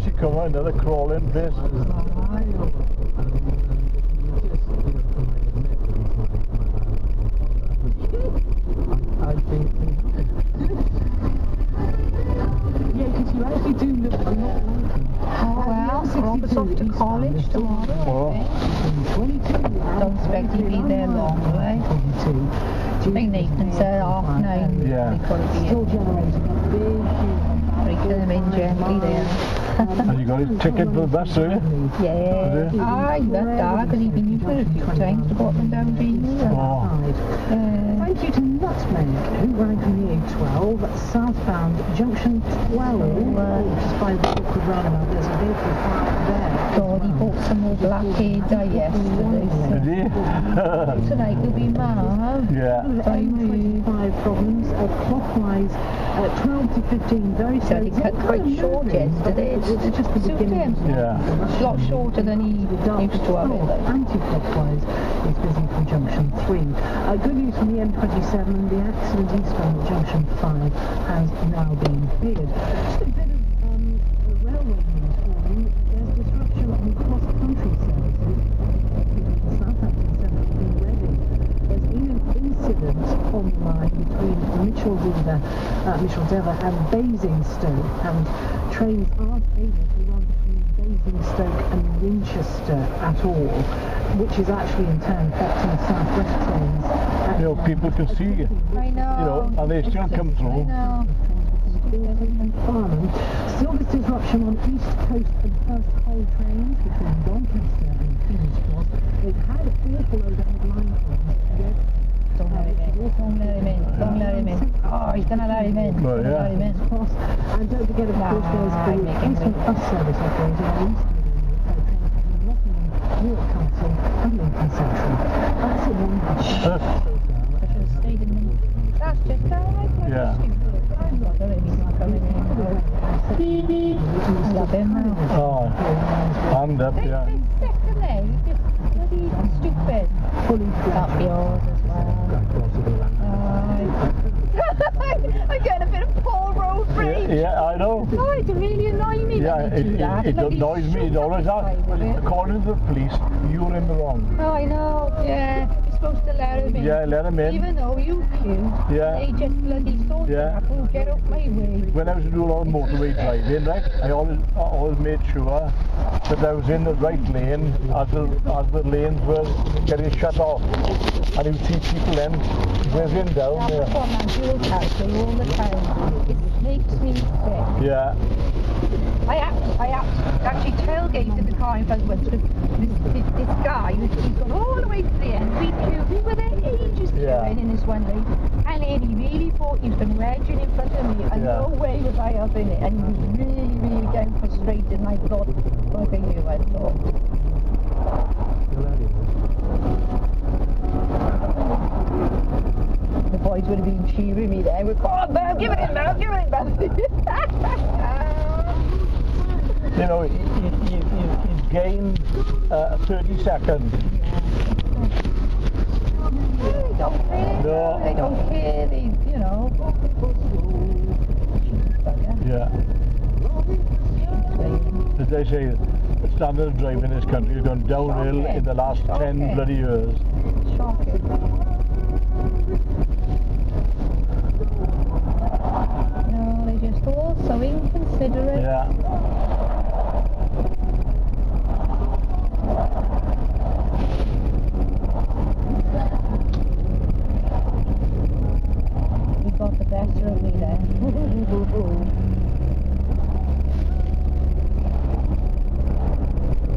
she come on, another crawling place. I think. Yeah, because you actually do look a lot like him. Oh well, Robert's off to college tomorrow. Don't expect he'll be there long, right? I think Nathan said 9:30. Yeah. They could be Still generating a big, huge breaking them in gently there. And you got his ticket for the bus, do you? Yeah. I bet that, because he's been using it a few times to go up and down Greenwood. Oh. Thank you to Nutmeg, who rang from the A12, southbound junction 12, which is by the Brookwood roundabout. There's a vehicle parked there. God, he bought some more blackheads yesterday. Did he? Tonight he'll be mad. Yeah. A25 problems, clockwise, 12 to 15, very So slow. he cut quite short yesterday. It's just the Suit beginning. him. Yeah. A lot shorter than he used to have it though. Anti-clockwise is busy from junction 3. Good news from the M27, the accident eastbound at junction 5 has now been cleared. Just a bit of railway news for you. There's disruption on cross-country services between Southampton Central and Reading. There's been an incident on the line between Micheldever and Basingstoke, and trains aren't able to run between Basingstoke and Winchester at all, which is actually in turn affecting South West trains. You know, people can see you. I know. You know, and they still come I through. know. Still this disruption on East Coast and First Hull trains between Doncaster and King's Cross. They've had awful overhead line problems, yet Don't let him in. Don't let him in. Don't let him in. Oh, he's gonna let him in. Well, He's gonna let him in. Cross. And don't forget, of course, there's the replacement bus service operating on East Nottingham, Newark Castle and Lincoln Central. That's it one. I should have stayed in the... That's just alright. Yeah. I'm not going to be coming in. I love him now. Oh, hand up, yeah. This second there, he's just bloody stupid. That'll be yours as well. I'm getting a bit of Paul Road rage. Yeah, I know. Oh, it really annoys me. Yeah, when you do that. it Like, annoys me. It always has. According to the police, you're in the wrong. Oh, I know. Yeah, you're supposed to let him in. Yeah, let him in. Even though you queue, Yeah. they just bloody sort Yeah. of will get up my way. When I was doing a lot of motorway driving, right, I always made sure that I was in the right lane as the lanes were getting shut off. And you see people then whizzing down there. That's what my dual calculator all the time. It makes me sick. Yeah. I actually tailgated the car in front of us. This guy, he's gone all the way to the end. We were there ages queuing in this one lane. And then he really thought he was going to wedge in front of me. And no way was I having it. And he was really, really getting frustrated. And I thought, look at you, I thought. The boys would have been cheering me there. Come on, Bev, give it in, Bev, give it in, Bev. You know, he's gained 30 seconds. They don't care. No. They don't care. They, you know. Yeah. As they say, the standard of driving in this country has gone downhill in the last 10 bloody years. Shocking. No, they're just all so inconsiderate. Yeah. You got the better of me there.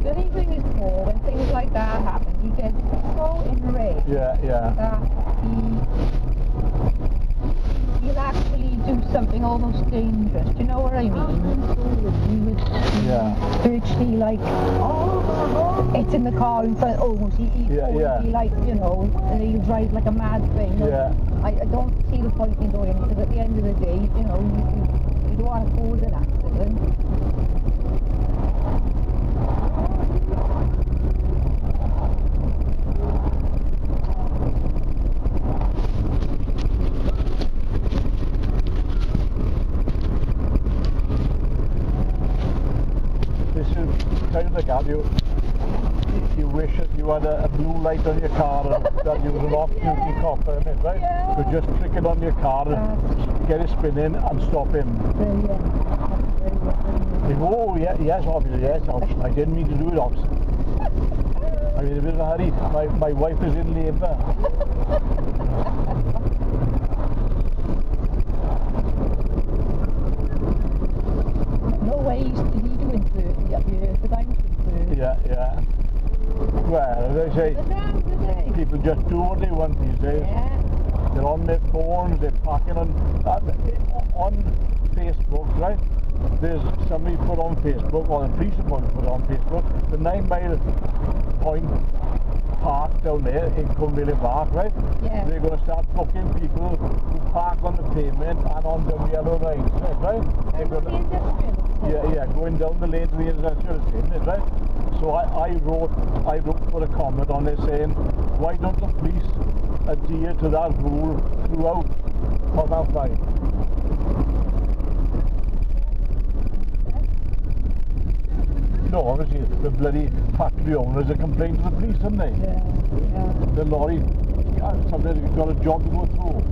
The only thing is, Paul, when things like that happen, you get so enraged Yeah, yeah. that you'll actually do something almost dangerous. Do you know what I mean? You would virtually like get in the car in front, almost. He be like, you know, he'll drive like a mad thing. Yeah. I don't see the point in doing it, because at the end of the day, you know, you don't want to cause an accident. the car, you wish that you had a blue light on your car and that you was an off-duty cop, right? Yeah. So just flick it on your car and get it spinning and stop him. They go, oh yeah, yes, obviously, yes, I didn't mean to do it, officer. I'm in a bit of a hurry. My wife is in labour. No way did he doing 30 up here, because I'm doing 30. Yeah. Well, as I say, people just do what they want these days. Yeah. They're on their phones, they're packing on Facebook, right? There's somebody put on Facebook, or the police department put on Facebook, the 9 Mile Point Park down there in Cumberland Park, right? Yeah. They're going to start booking people who park on the pavement and on the yellow lines, right? They're going to, going down the lane to the industrial estate, right? So I wrote for a comment on it saying, why don't the police adhere to that rule throughout on that line? No, obviously the bloody factory owners are complaining to the police, haven't they? Yeah. The lorry, sometimes you've got a job to go through.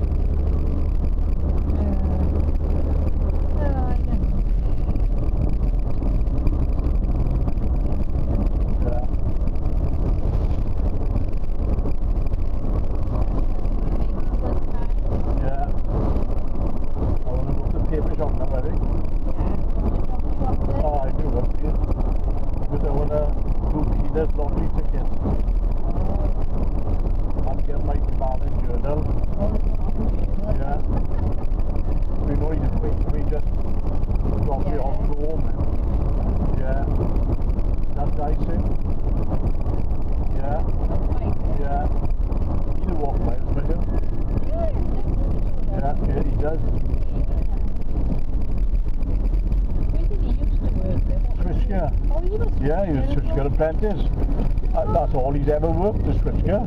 Yeah, he was switchgear apprentice. That's all he's ever worked, the switchgear.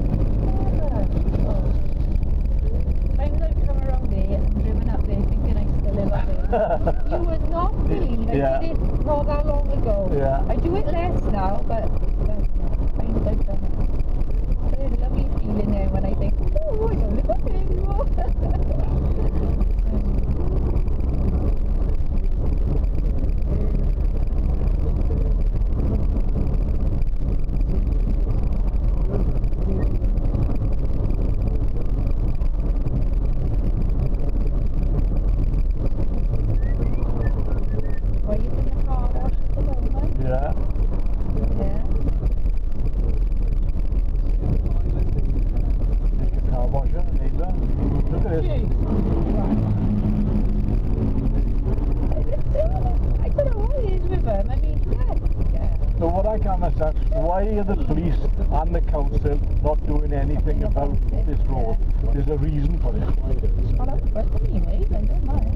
Times I've come around here and driven up there thinking I still live up there. You would not believe I did it not that long ago. Yeah. I do it less now, but times I've done it. There's a lovely feeling there when I think, oh, I don't live up there anymore. Why are the police and the council not doing anything about this road? There's a reason for it.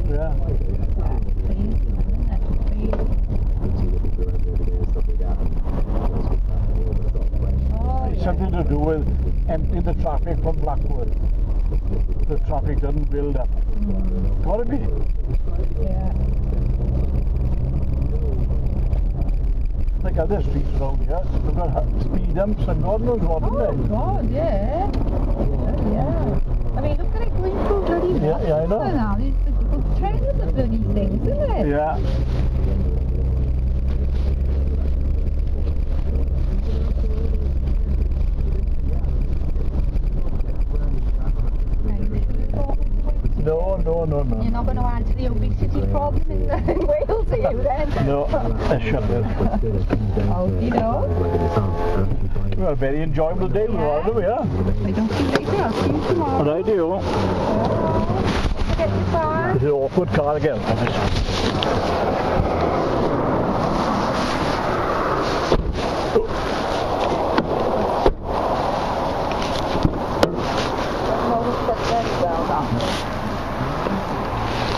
Yeah. It's something to do with emptying the traffic from Blackwood. The traffic doesn't build up. Gotta be. Yeah. Like other streets around here, they've got speed humps and God knows what, haven't they? Oh God, yeah. I mean, look at it going through bloody Yeah, I know. Now. There's trends of bloody things, isn't it? Yeah. No. You're not going to add to the obesity problem in Wales, are you then? No, I shouldn't. Oh, you know? Well, a very enjoyable day we are, don't we? Yeah. I don't see you later. I'll see you tomorrow. Right, do. Get your car. This is an awkward car again.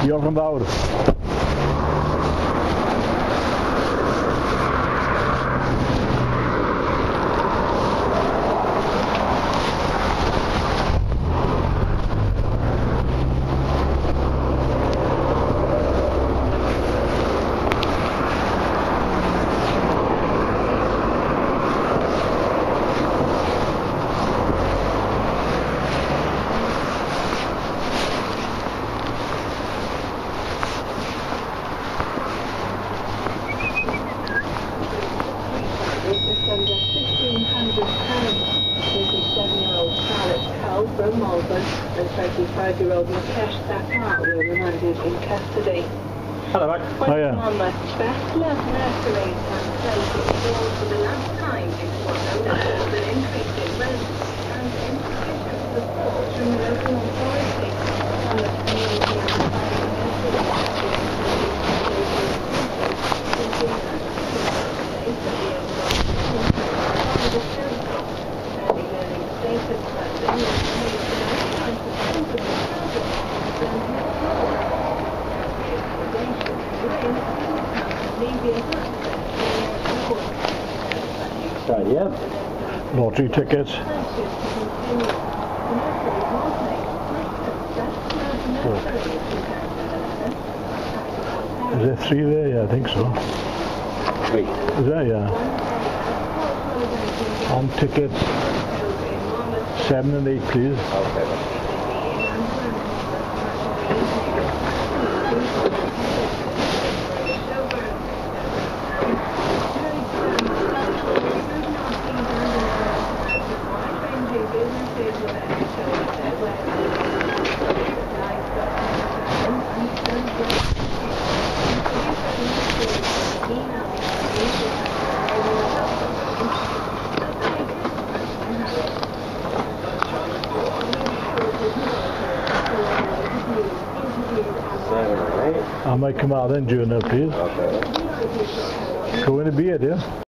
Diolch yn fawr. 12-year-old Mukesh Thakkar were remanded in custody. Hello, mate. Oh, yeah. On the best loved nursery and place it was for the last time into what known as an increase in rent and insufficient support from the local authority and the community Right, yeah. Lottery tickets. Is there 3 there? Yeah, I think so. 3. Is there? Yeah. On tickets 7 and 8, please. Okay. I might come out then, Journal, please. Okay. Go in a beer, dear.